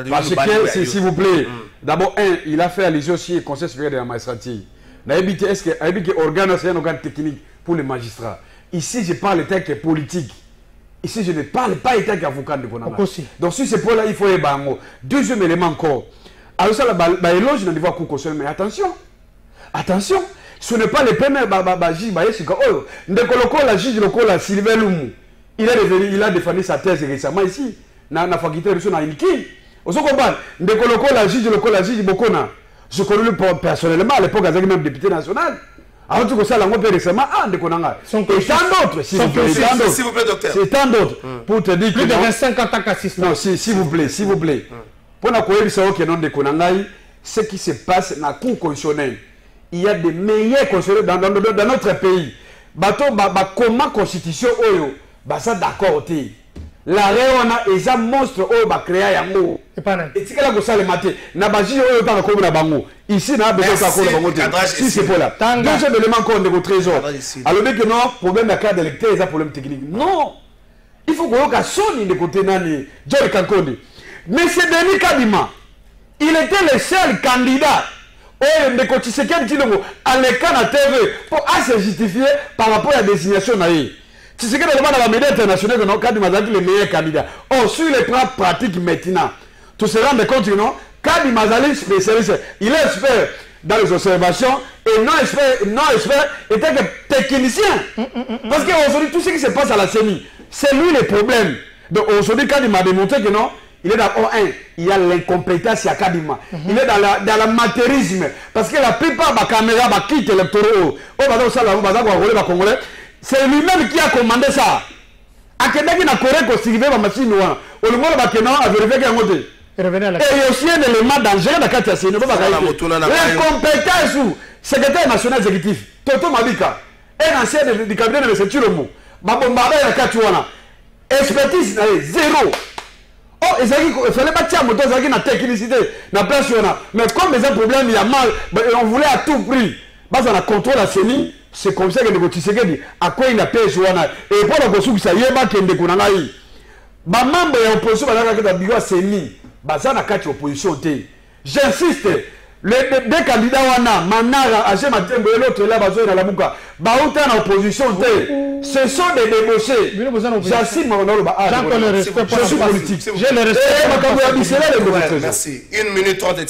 parce que s'il vous plaît d'abord il a fait allusion aussi au conseil supérieur de la magistrature na habité est-ce que habité organe c'est un organe technique pour les magistrats. Ici je parle état que politique. Ici je ne parle pas état qu'avocat de Bonama. Donc sur ce point là il faut y bango. Deuxième élément encore. Alors ça la éloge dans niveau constitutionnel mais attention, ce n'est pas le premier juge Ndeko la juge lokola Sylvain Lumu. Il a défendu sa thèse récemment ici na faculté de na Iliki. Vous comprenez? Ndeko la juge Bokona. Je connais le personnellement à l'époque avec même député national. Alors tu ça la récemment Ndeko nanga. Et tant d'autres s'il vous plaît docteur. C'est tant d'autres pour te dire plus de 25 ans tant qu'assistant. Non, s'il vous plaît. Pour nous connaître ça que non Ndeko nanga, ce qui se passe dans la cour constitutionnelle. Il y a des meilleurs constitutionnels dans notre pays. Comment constitution oyo ça d'accord té. L'arrêt on a eza monstre oyo ba créer yango. Et si kala ko sale maté na ba juge oyo ta ko na bango. Ici na besoin ta ko na bango. Si c'est pour là. Deuxième élément qu'on de trésor. Alors que non, problème de carte d'électeur, c'est un problème technique. Non. Il faut qu'on ait sonné de côté nani John Kakondi. Mais c'est Denis Kadima. Il était le seul candidat. Oh, Ndeko Tshisekedi à l'écran à TV pour se justifier par rapport à la désignation naïe. Tshisekedi demande à la média internationale que non, Kadima est le meilleur candidat. Or, sur les plans pratiques maintenant, tout se rend compte que non, Kadima est spécialiste. Il est expert dans les observations et non expert était que technicien. Parce qu'aujourd'hui, tout ce qui se passe à la CENI, c'est lui le problème. Donc aujourd'hui, Kadima a démontré que non, il est dans O1, il y a l'incompétence à Kadima. Il est dans l'amateurisme. Parce que la plupart des caméras quittent l'électoraux. C'est lui-même qui a commandé ça. A Québec, il a correct pour suivre la machine. On le voit a vérifié qu'il y a un Revenez à la et aussi un élément dangereux dans Katia Séné. L'incompétence ou secrétaire national exécutif, Toto Mabika, un ancien du cabinet de M. Chilomo, Babomba et Katuana, expertise zéro. Oh, il fallait pas tirer moto, il na technicité, na place mais comme les problèmes il y a mal, on voulait à tout prix. Bas on a contrôle la CENI, c'est comme ça que les Tshisekedi à quoi il a payé Joana et pour la gosu ça yeba kende kuna ngai. Ba membre ya opposition ba ka biwa CENI, ba ça na kati opposition té. J'insiste, les deux candidats wana Manara, Agé Matembo et l'autre là bazo na la muka, ba uta na opposition té. Ce sont des débauchés. J'assume mon nom. Je suis politique. J'ai le respect. Merci. 1 minute 30 de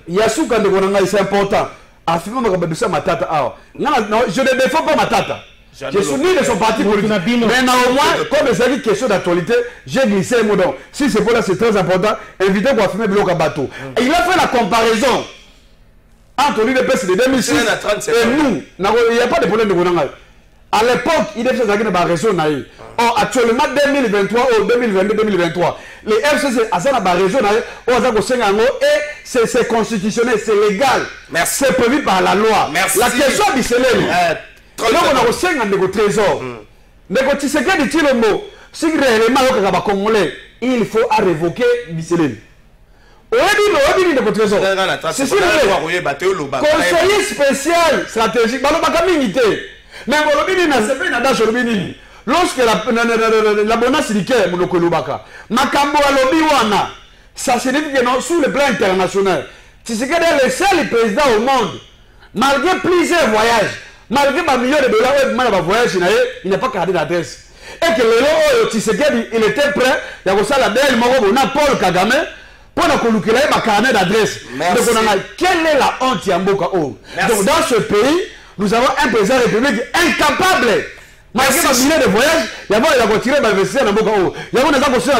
Yasuka de Bonanga, c'est important. Affirme que Matata. Je ne défends pas Matata. Je suis ni de son parti politique. Mais néanmoins, comme c'est une question d'actualité, j'ai glissé un mot. Si c'est pour là, c'est très important. Invitez pour affirmer Biloko Bato. Il a fait la comparaison entre lui le PS de 2006 et nous. Il n'y a pas de problème de Bonanga. À l'époque, il devait faire des raisons. Or, actuellement, 2023 ou 2022-2023, les FCC, à ça, la raison, et c'est constitutionnel, c'est légal. C'est prévu par la loi. Merci. La question du Sénène, on a aussi un trésor. Négocier ce qu'il dit le mot, si réellement on Congolais, il faut révoquer Bissélène. Conseiller spécial stratégique, mais lorsque la bonne silicaire, Makambo alobi wana, ça signifie que sur le plan international, Tshisekedi est le seul président au monde, malgré plusieurs voyages, malgré des millions de dollars de voyage, il n'a pas gardé d'adresse. Et que le Tshisekedi, il était prêt, il y a ça la belle Paul Kagame, pour la carnet d'adresse. Quelle est la honte Yamboka? Donc dans ce pays, nous avons un président de la République incapable. Malgré les milliers de voyages, il y a retiré l'investissement dans Boka. Il y a des conséquences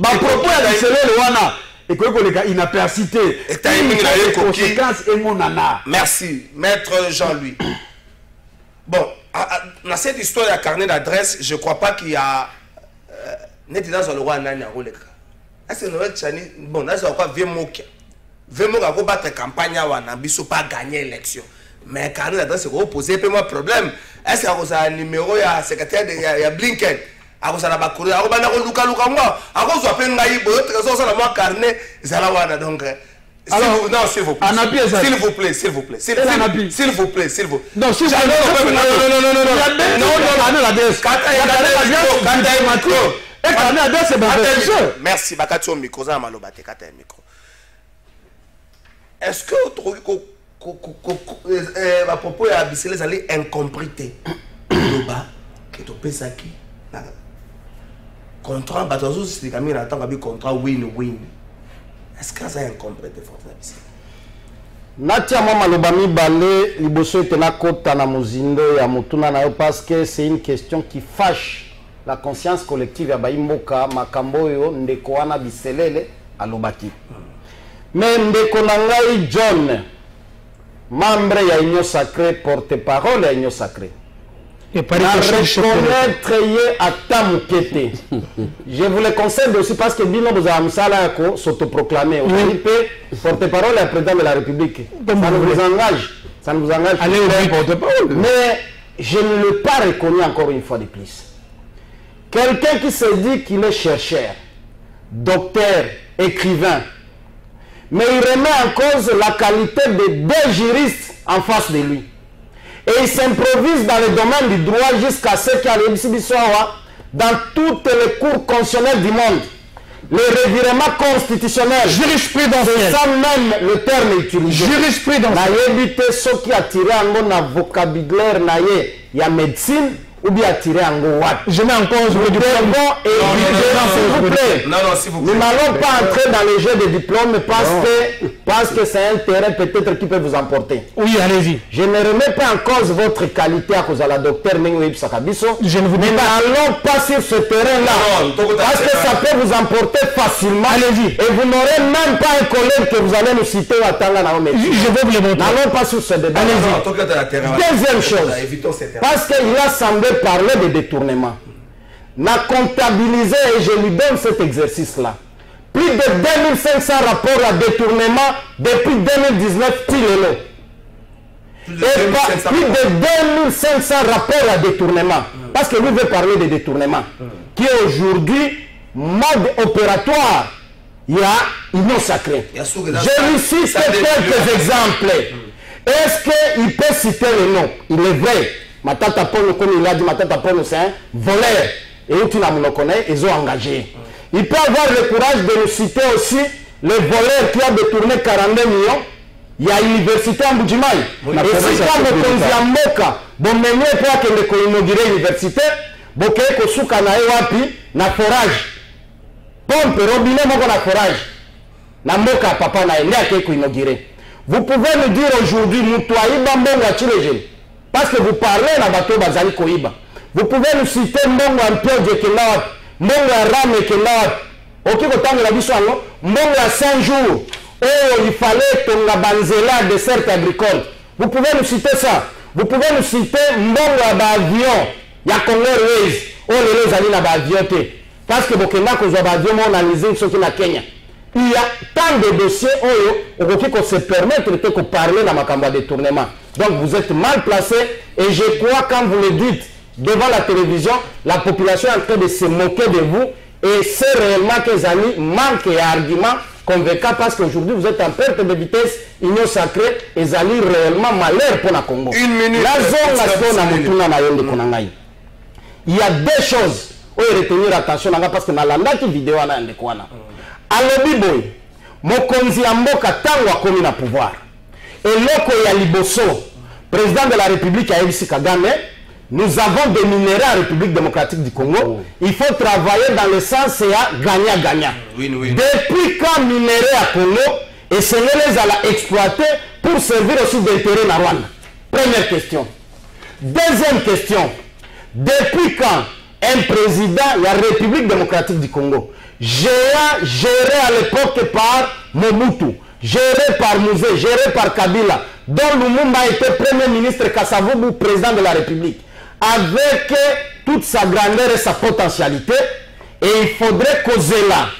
propos à le Wana. Et que inapércité. Merci, maître Jean-Louis. Bon, dans cette histoire de carnet d'adresse, je ne crois pas qu'il y a. N'est-ce pas dans le roi Nani à Roleka? Est-ce que Noël Chani. Bon, là, c'est quoi Vémoka? Vémoka a battre campagne à Wana, Bissou pas gagner l'élection. Mais carnet d'adresse, c'est poser un problème. Est-ce qu'il y a un numéro, il y a un secrétaire de Blinken? Il y a un bakuru, il y a un Luka moi. Il y a un Ngaïbo, il y a un carnet, Zalawana. Donc. Alors, non, s'il vous plaît. S'il vous plaît, s'il vous plaît. S'il vous plaît, s'il vous plaît. Non, s'il vous plaît. Non. Merci, Bakatio micro, ça m'a lobaté, micro. Est-ce que à propos de Bissélé, ça allait incompréter Loba, que tu peux ça qui contrat, Batazo, c'est comme il attend un contrat win-win. Est-ce que ça est incomprété, Forza Bissélé? Natia mama lobami balé liboso etena kota na muzindo ya mutuna na yo parce que c'est une question qui fâche la conscience collective ya baimboka makambo yo ndeko wana Biselele alobaki. Mais ndeko na ngai John, membre ya Union Sacrée, porte-parole ya Union Sacrée. Et par reconnaître à Tamukete. Je vous le conseille aussi parce que Bino Bouzamusala s'autoproclamer. Porte-parole et président de la République. Ça ne vous engage. Ça ne vous engage. Allez, porte-parole. Mais je ne l'ai pas reconnu encore une fois de plus. Quelqu'un qui se dit qu'il est chercheur, docteur, écrivain, mais il remet en cause la qualité de deux juristes en face de lui. Et il s'improvise dans le domaine du droit jusqu'à ce qu'il y a dans toutes les cours constitutionnelles du monde. Le revirement constitutionnel. Jurisprudentiel. C'est ça même le terme utilisé. Jurisprudentiel. Naïe ce qui a tiré un vocabulaire naïe, il y a médecine ou bien attiré en Goat. Je mets en cause le diplôme. S'il vous plaît. Nous n'allons pas entrer dans les jeux de diplôme parce que c'est un terrain peut-être qui peut vous emporter. Oui, allez-y. Je ne remets pas en cause votre qualité à cause de la docteur Mengoïb Sakabiso. Je ne vous dis pas. Mais n'allons pas sur ce terrain-là. Parce que ça peut vous emporter facilement. Allez-y. Et vous n'aurez même pas un collègue que vous allez nous citer ou attendre dans le métier. Je vais vous le montrer. N'allons pas sur ce débat. Allez-y. Deuxième chose. Parce qu'il a semblé parler de détournement. N'a comptabilisé, et je lui donne cet exercice-là. plus de 2500 rapports à détournement depuis 2019 Tilelo. Plus de 2500 rapports à détournement. Parce que lui veut parler de détournement. Qui est aujourd'hui mode opératoire. Il y a union sacrée. Je lui cite quelques exemples. Est-ce qu'il peut citer le nom? Il est vrai. Matata Polo, comme il a dit, Matata Polo, c'est un voleur. Et où tu nous connais, ils ont engagé. Il peut avoir le courage de nous citer aussi le voleur qui a détourné 42 millions. Il y a l'université en Boudjimaï. Et si quand vous connaissez en Moka, vous menez pour que vous inaugurez l'université, vous avez que vous avez na forage. Pompe, robinet, vous avez forage. Na Moka, papa, na inauguré. Vous pouvez nous dire aujourd'hui, parce que vous parlez na bateau Bazali Koiba. Vous pouvez nous citer Mbongo Ampio de Kenawat, Mbongo Rame Kenawat. Ok, vous la vision, Mbongo à 5 jours. Oh, il fallait que la banzela de certes agricoles. Vous pouvez nous citer ça. Vous pouvez nous citer Mbongo à avion. Il y a Congo Airways. Oh, les amis na avion. Parce que Bokenda, que vous avez avion, on a analysé ce qui est na Kenya. Il y a tant de dossiers où on se permet de parler dans ma campagne de détournement. Donc vous êtes mal placé et je crois quand vous le dites devant la télévision, la population est en train de se moquer de vous et c'est réellement que les amis manquent d'arguments convaincants parce qu'aujourd'hui vous êtes en perte de vitesse, union sacrée et les amis réellement malheur pour le Congo. Une minute. Il y a deux choses où retenir attention parce que dans la vidéo on a alobi boy mokonzi ya mboka tango akomi na pouvoir eloko ya liboso président de la République a Félix Kagame. Nous avons des minéraux en République démocratique du Congo. Il faut travailler dans le sens à gagnant-gagnant. Depuis quand minéraux à Congo et c'est les à exploiter pour servir aussi d'intérêt à Rwanda? Première question. Deuxième question. Depuis quand un président de la République démocratique du Congo géré à l'époque par Mobutu, géré par Mouzé, géré par Kabila, dont Lumumba était premier ministre, Kasavubu président de la République, avec toute sa grandeur et sa potentialité, et il faudrait causer là,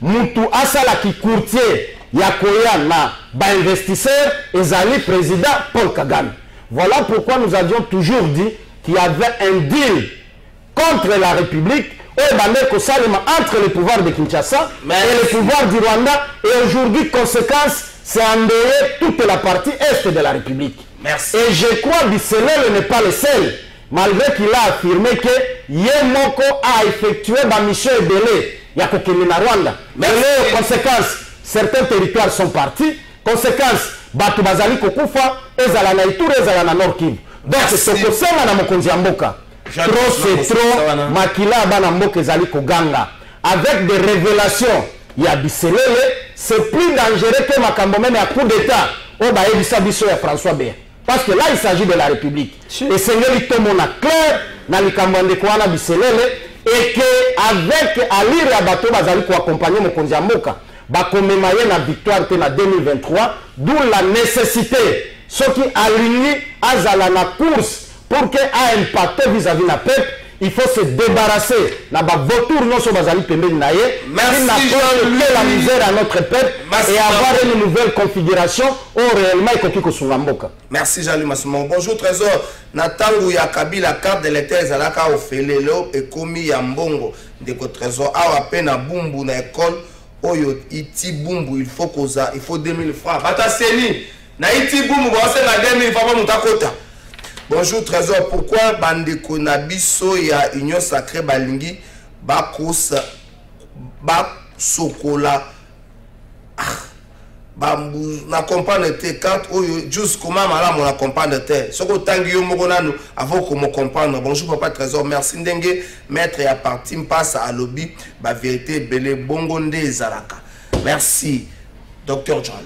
Moutou Asala qui courtier, Yakoya na investisseur, et Zali président Paul Kagame. Voilà pourquoi nous avions toujours dit qu'il y avait un deal contre la République, entre le pouvoir de Kinshasa et le pouvoir du Rwanda. Et aujourd'hui, conséquence, c'est endeuiller toute la partie est de la République. Merci. Et je crois que Bisselel n'est pas le seul, malgré qu'il a affirmé que Yemoko a effectué ma mission ébélée. Il y a Kokemina Rwanda. Mais les conséquences, certains territoires sont partis. Conséquence, Batu Bazali Kokufa, Ezalana Ituri, Ezalana Nord Kivu. Donc, c'est ce que c'est dans Mokonzi Mboka. Trop c'est trop, Makila Bana Mboka Ezali Koganga. Avec des révélations, il y a Bisselele, c'est plus dangereux que Makambo même à coup d'État. Oh, bah, il s'habille à François Béa. Parce que là, il s'agit de la République. Et c'est tout le monde clair dans le Kambande Kouana Bisselele et qu'avec Ali Rabato Bazali ko accompagner Mokonzi Mboka, bah commémorer la victoire en 2023, d'où la nécessité, ce qui aligne à la course pour qu'elle ait impacté vis-à-vis de la peuple, il faut se débarrasser de votour non sur Bazali Pembe Naye, la misère à notre peuple et avoir une nouvelle configuration où réellement il faut qu'il Mboka. Merci Jean-Louis Massoumon. Bonjour Trésor. Natangu ya Kabila carte de l'électeur Zalaka au Felelo et commis ya Mbongo de Trésor a peine à Bumbu na école oyo iti Bumbu il faut 2000 francs. Bata Seni na iti Bumbu c'est la 2000 francs mutakota. Bonjour Trésor, pourquoi Bandeko Nabiso ya Union Sacrée Balingi Bakos Sokola Bambu na comprendre te quand juste comment malade on comprendre te ce que tangi yo mokonano avant qu'on me comprendre. Bonjour Papa Trésor, merci ndenge maître ya parti passe à lobby ba vérité belé bongonde Zalaka. Merci Docteur John.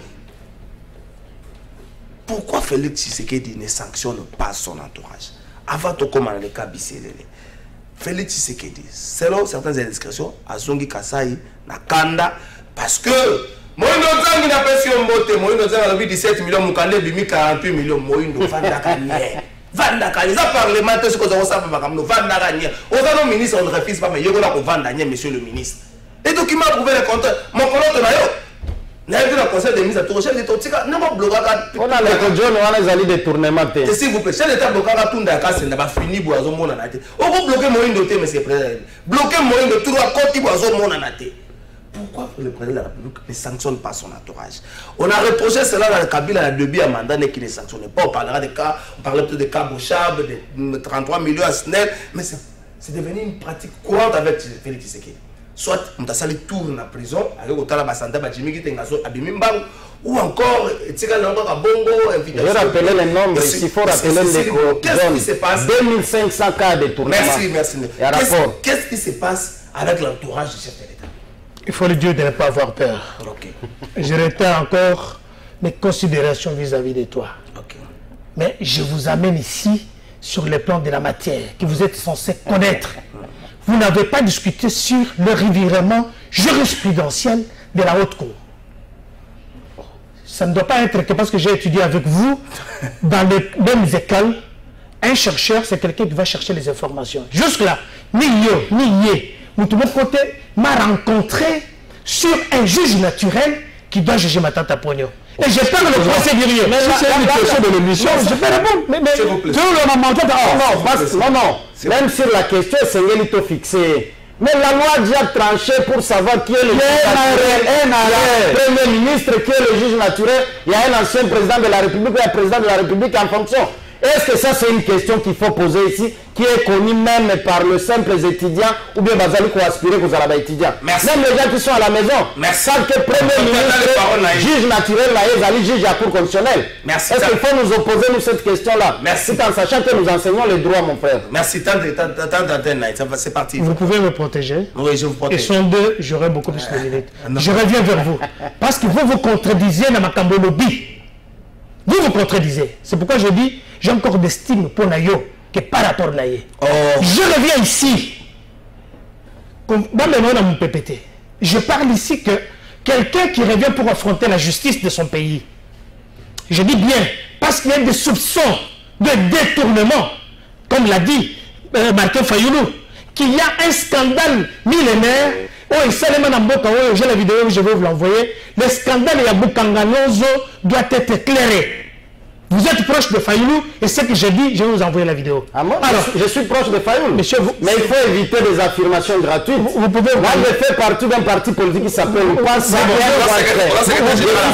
Pourquoi Félix Tshisekedi ne sanctionne pas son entourage? Avant de commander le cas Bisselele, Félix Tshisekedi, selon certaines indiscrétions, a Zongi Kasai, Nakanda, parce que Moïno Zangi n'a pas si on vote, Moïno Zangi a 17 millions, Moukande Bimi 48 millions, Moïno Vandakanye. Vandakanye, ça parlementaire, ce que vous avez fait, Vandakanye. Aux autres ministres, on ne refuse pas, mais il y a Vandakanye, monsieur le ministre. Les documents prouvent les comptes. Mon compte d'ailleurs. N'a vu le conseil de mise à tour. Chef d'État, n'a pas bloqué. On a les John, on a les alliés détournement. Et s'il vous plaît, chef d'État bloqué à tout d'accord, c'est n'a pas fini boison mon anaté. On va bloquer Moïse Doté, monsieur le président. Bloquer Moïse de tout à côté boison mon anaté. Pourquoi le président de la République ne sanctionne pas son entourage? On a reproché cela dans le Kabila, la début à mandat qui ne sanctionne pas. On parlera des cas, on parlait peut-être des cas Bouchab, de 33 millions à Snell, mais c'est devenu une pratique courante avec Félix Tshisekedi. Soit on t'a sali tourne en prison avec Otala Basanta Bajimi qui tengaso Abimimbangu ou encore Tika Lango Kabongo invitation. Je vais rappeler les nombres, il faut rappeler les qu'est-ce qui se passe? 2500 cas de tournement. Merci. Qu'est-ce qui se passe avec l'entourage du chef de l'État? Il faut le dire de ne pas avoir peur. Okay. Je retiens encore mes considérations vis-à-vis de toi. Okay. Mais je vous amène ici sur le plan de la matière que vous êtes censé connaître. Vous n'avez pas discuté sur le revirement jurisprudentiel de la haute cour. Ça ne doit pas être que parce que j'ai étudié avec vous dans les mêmes écoles, un chercheur, c'est quelqu'un qui va chercher les informations. Jusque-là, ni yo, ni yé, ou tout le côté m'a rencontré sur un juge naturel qui doit juger ma tante à Pogno. Et je parle le procès du Rio. Mais c'est une question de l'émission. Je peux répondre. Mais s'il vous plaît. Non. Même sur la question, c'est Ngelito fixé. Mais la loi a déjà tranché pour savoir qui est le juge naturel. Premier ministre, qui est le juge naturel. Il y a un ancien président de la République et un président de la République en fonction. Est-ce que ça, c'est une question qu'il faut poser ici, qui est connue même par le simple étudiant ou bien Bazali qui aspire aux arabes étudiants? Merci. Même les gens qui sont à la maison. Merci. Savent que Premier ministre, juge naturel, Zali, juge à cour constitutionnelle. Merci. Est-ce qu'il faut nous opposer nous cette question-là? Merci. C'est en sachant que nous enseignons les droits, mon frère. Merci. Tant d'antenne, c'est parti. Vous pouvez me protéger. Oui, je vous protège. Et sont deux, j'aurai beaucoup plus de minutes. Je reviens vers vous. Parce que vous vous contredisez dans ma Cambolobi. Vous vous contredisez. C'est pourquoi je dis, j'ai encore d'estime pour Nayo que par rapport à Naye. Oh. Je reviens ici. Je parle ici que quelqu'un qui revient pour affronter la justice de son pays. Je dis bien, parce qu'il y a des soupçons de détournement, comme l'a dit Martin Fayoulou, qu'il y a un scandale millénaire. Oh, j'ai la vidéo, je vais vous l'envoyer. Le scandale Yabukanganozo doit être éclairé. Vous êtes proche de Fayoulou et ce que j'ai dit, je vais vous envoyer la vidéo. Ah, moi, alors, je suis proche de Fayoulou. Monsieur, mais il faut éviter des affirmations gratuites. Vous pouvez. Moi, je fais partie d'un parti politique qui s'appelle je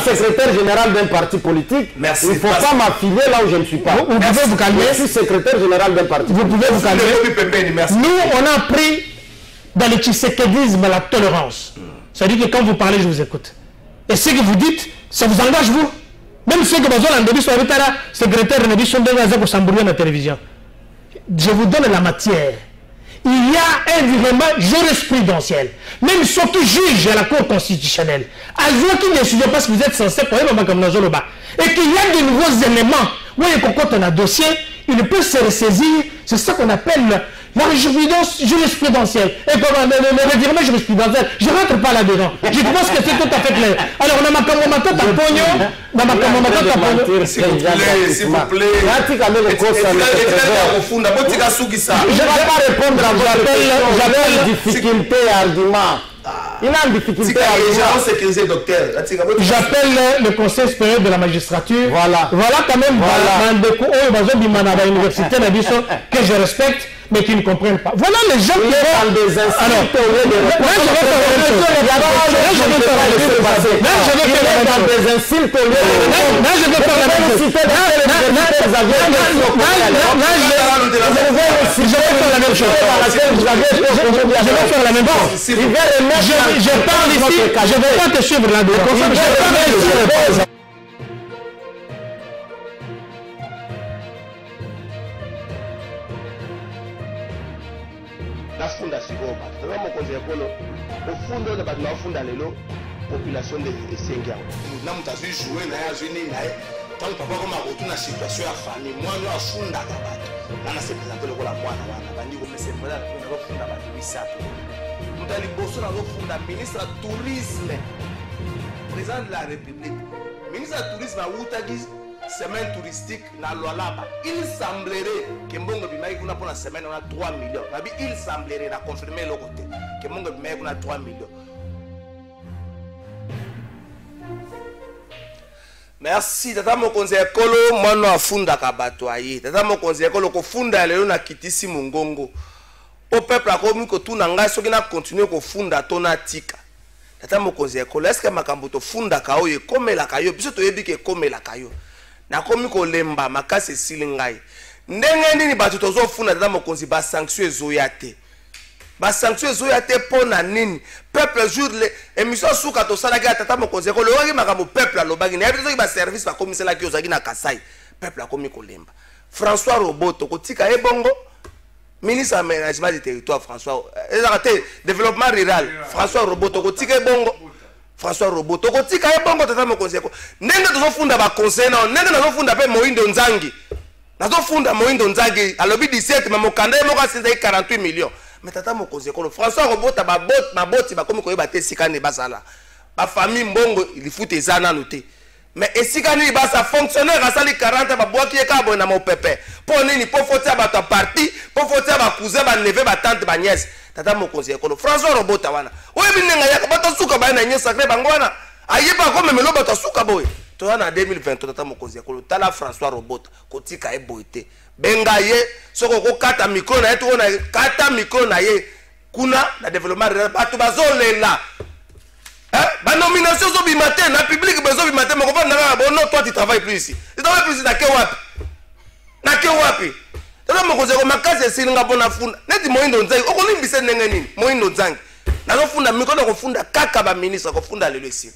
suis secrétaire général d'un parti politique. Merci. Il ne faut pas m'affilier là où je ne suis pas. Vous pouvez vous calmer. Je suis secrétaire général d'un parti. Vous pouvez vous calmer. Nous, on a appris dans le tshisekédisme la tolérance. C'est-à-dire que quand vous parlez, je vous écoute. Et ce que vous dites, ça vous engage vous. Même ceux qui sont en début, secrétaire de sont dans la télévision. Je vous donne la matière. Il y a un virement jurisprudentiel. Même ceux qui jugent à la Cour constitutionnelle. À vous qui décidez parce que vous êtes censé comme et qu'il y a de nouveaux éléments. Oui, quand on a un dossier, il peut se ressaisir. C'est ça qu'on appelle la jurisprudentielle. Et comme le revirement jurisprudentiel, je ne rentre pas là-dedans. Je pense que c'est tout à fait clair. Alors, on a ma camomato tapogno. S'il vous plaît. Je ne vais pas répondre à votre question. J'appelle difficulté argument. Il a une difficulté j'appelle le Conseil supérieur de la magistrature. Voilà quand même l'université que je respecte mais qui ne comprennent pas. Voilà les gens qui dans des insultes au lieu de je parle ici, je ne vais pas te suivre là-dedans. nafunda sikoyo bato tala mokonzi ya kolo ofunda oyo bato naofunda lelo population de esengi yango na moto azwi joue na ye azwi nini na ye ntango papa koma kotuna situation ya famille mwana oyo afundaka bato ngana se présente lokola mwana wana bandi kopesa nazofunda bato misato moto ya liboso nazofunda ministre ya tourisme président de la république ministre ya tourisme awutaki semaine touristique na Lualaba. Il semblerait que Mbongo Bimaï kuna semaine on a 3 millions. Il semblerait, on a confirmé le côté, que Mbongo Bimaï kuna 3 millions. Merci tata mokonzi ekolo mwana afunda kabato aye tata mokonzi ekolo ko funda lelo na kitisi mungongo au peuple akomi ko tuna ngai soki na continuer ko funda tona tika tata mokonzi ekolo est-ce que makambo to funda ka oye komela kayo biso to yebi ke komela kayo na komi ko lemba makase silingai ndenge nini bato tozo funda tata mokonzi ba sanction ezoyate ba sanction ezoyate pona nini peuple jour le émission suka to sala ga tata mokonzi ekolo oki makambo peuple alobaki na yebi to ba service ba komisela ki ozaki na Kasai peuple akomi ko lemba François Roboto ko tika ebongo ministre aménagement du territoire François développement rural François Roboto ko tika ebongo François Roboto ko tika ebongo tata mokonzi ekolo ndenge tozo funda ba conseil na ndenge nazo funda pe Moindo Nzangi nazo funda Moindo Nzangi alobi 17 mais mokanda moko asinza 48 millions mais tata mokonzi ekolo François Roboto maboti bakomi koyeba te sikane basala ba famille mbongo ilifute ezana noté mais esikani basa fonctionnaire asali 40 babwaki eka bona mo pepe po nini po foti abata parti po foti aba cousin ba neveu ba tante ba nièce tata mokonzi ekolo François Roboto wana oyebi nenga yaka bato suka ba na nye sacré bangwana ayeba ko memelo bato suka boy to na 2020 tata mokonzi ekolo tala François Roboto kotika eboite benga ye soko ko kata micro na yetu na kata micro na ye kuna na développement rural bato bazolela ba nomination zo bimate na public bezo bimate moko pa na bon non toi tu travailles plus ici tu travailles plus na ke wapi tata mokonzi ko makaze silinga bona funda neti Moindo Nzangi okolimbise ndenge nini Moindo Nzangi nazo funda mikono ko funda kaka ba ministre ko funda lelo ici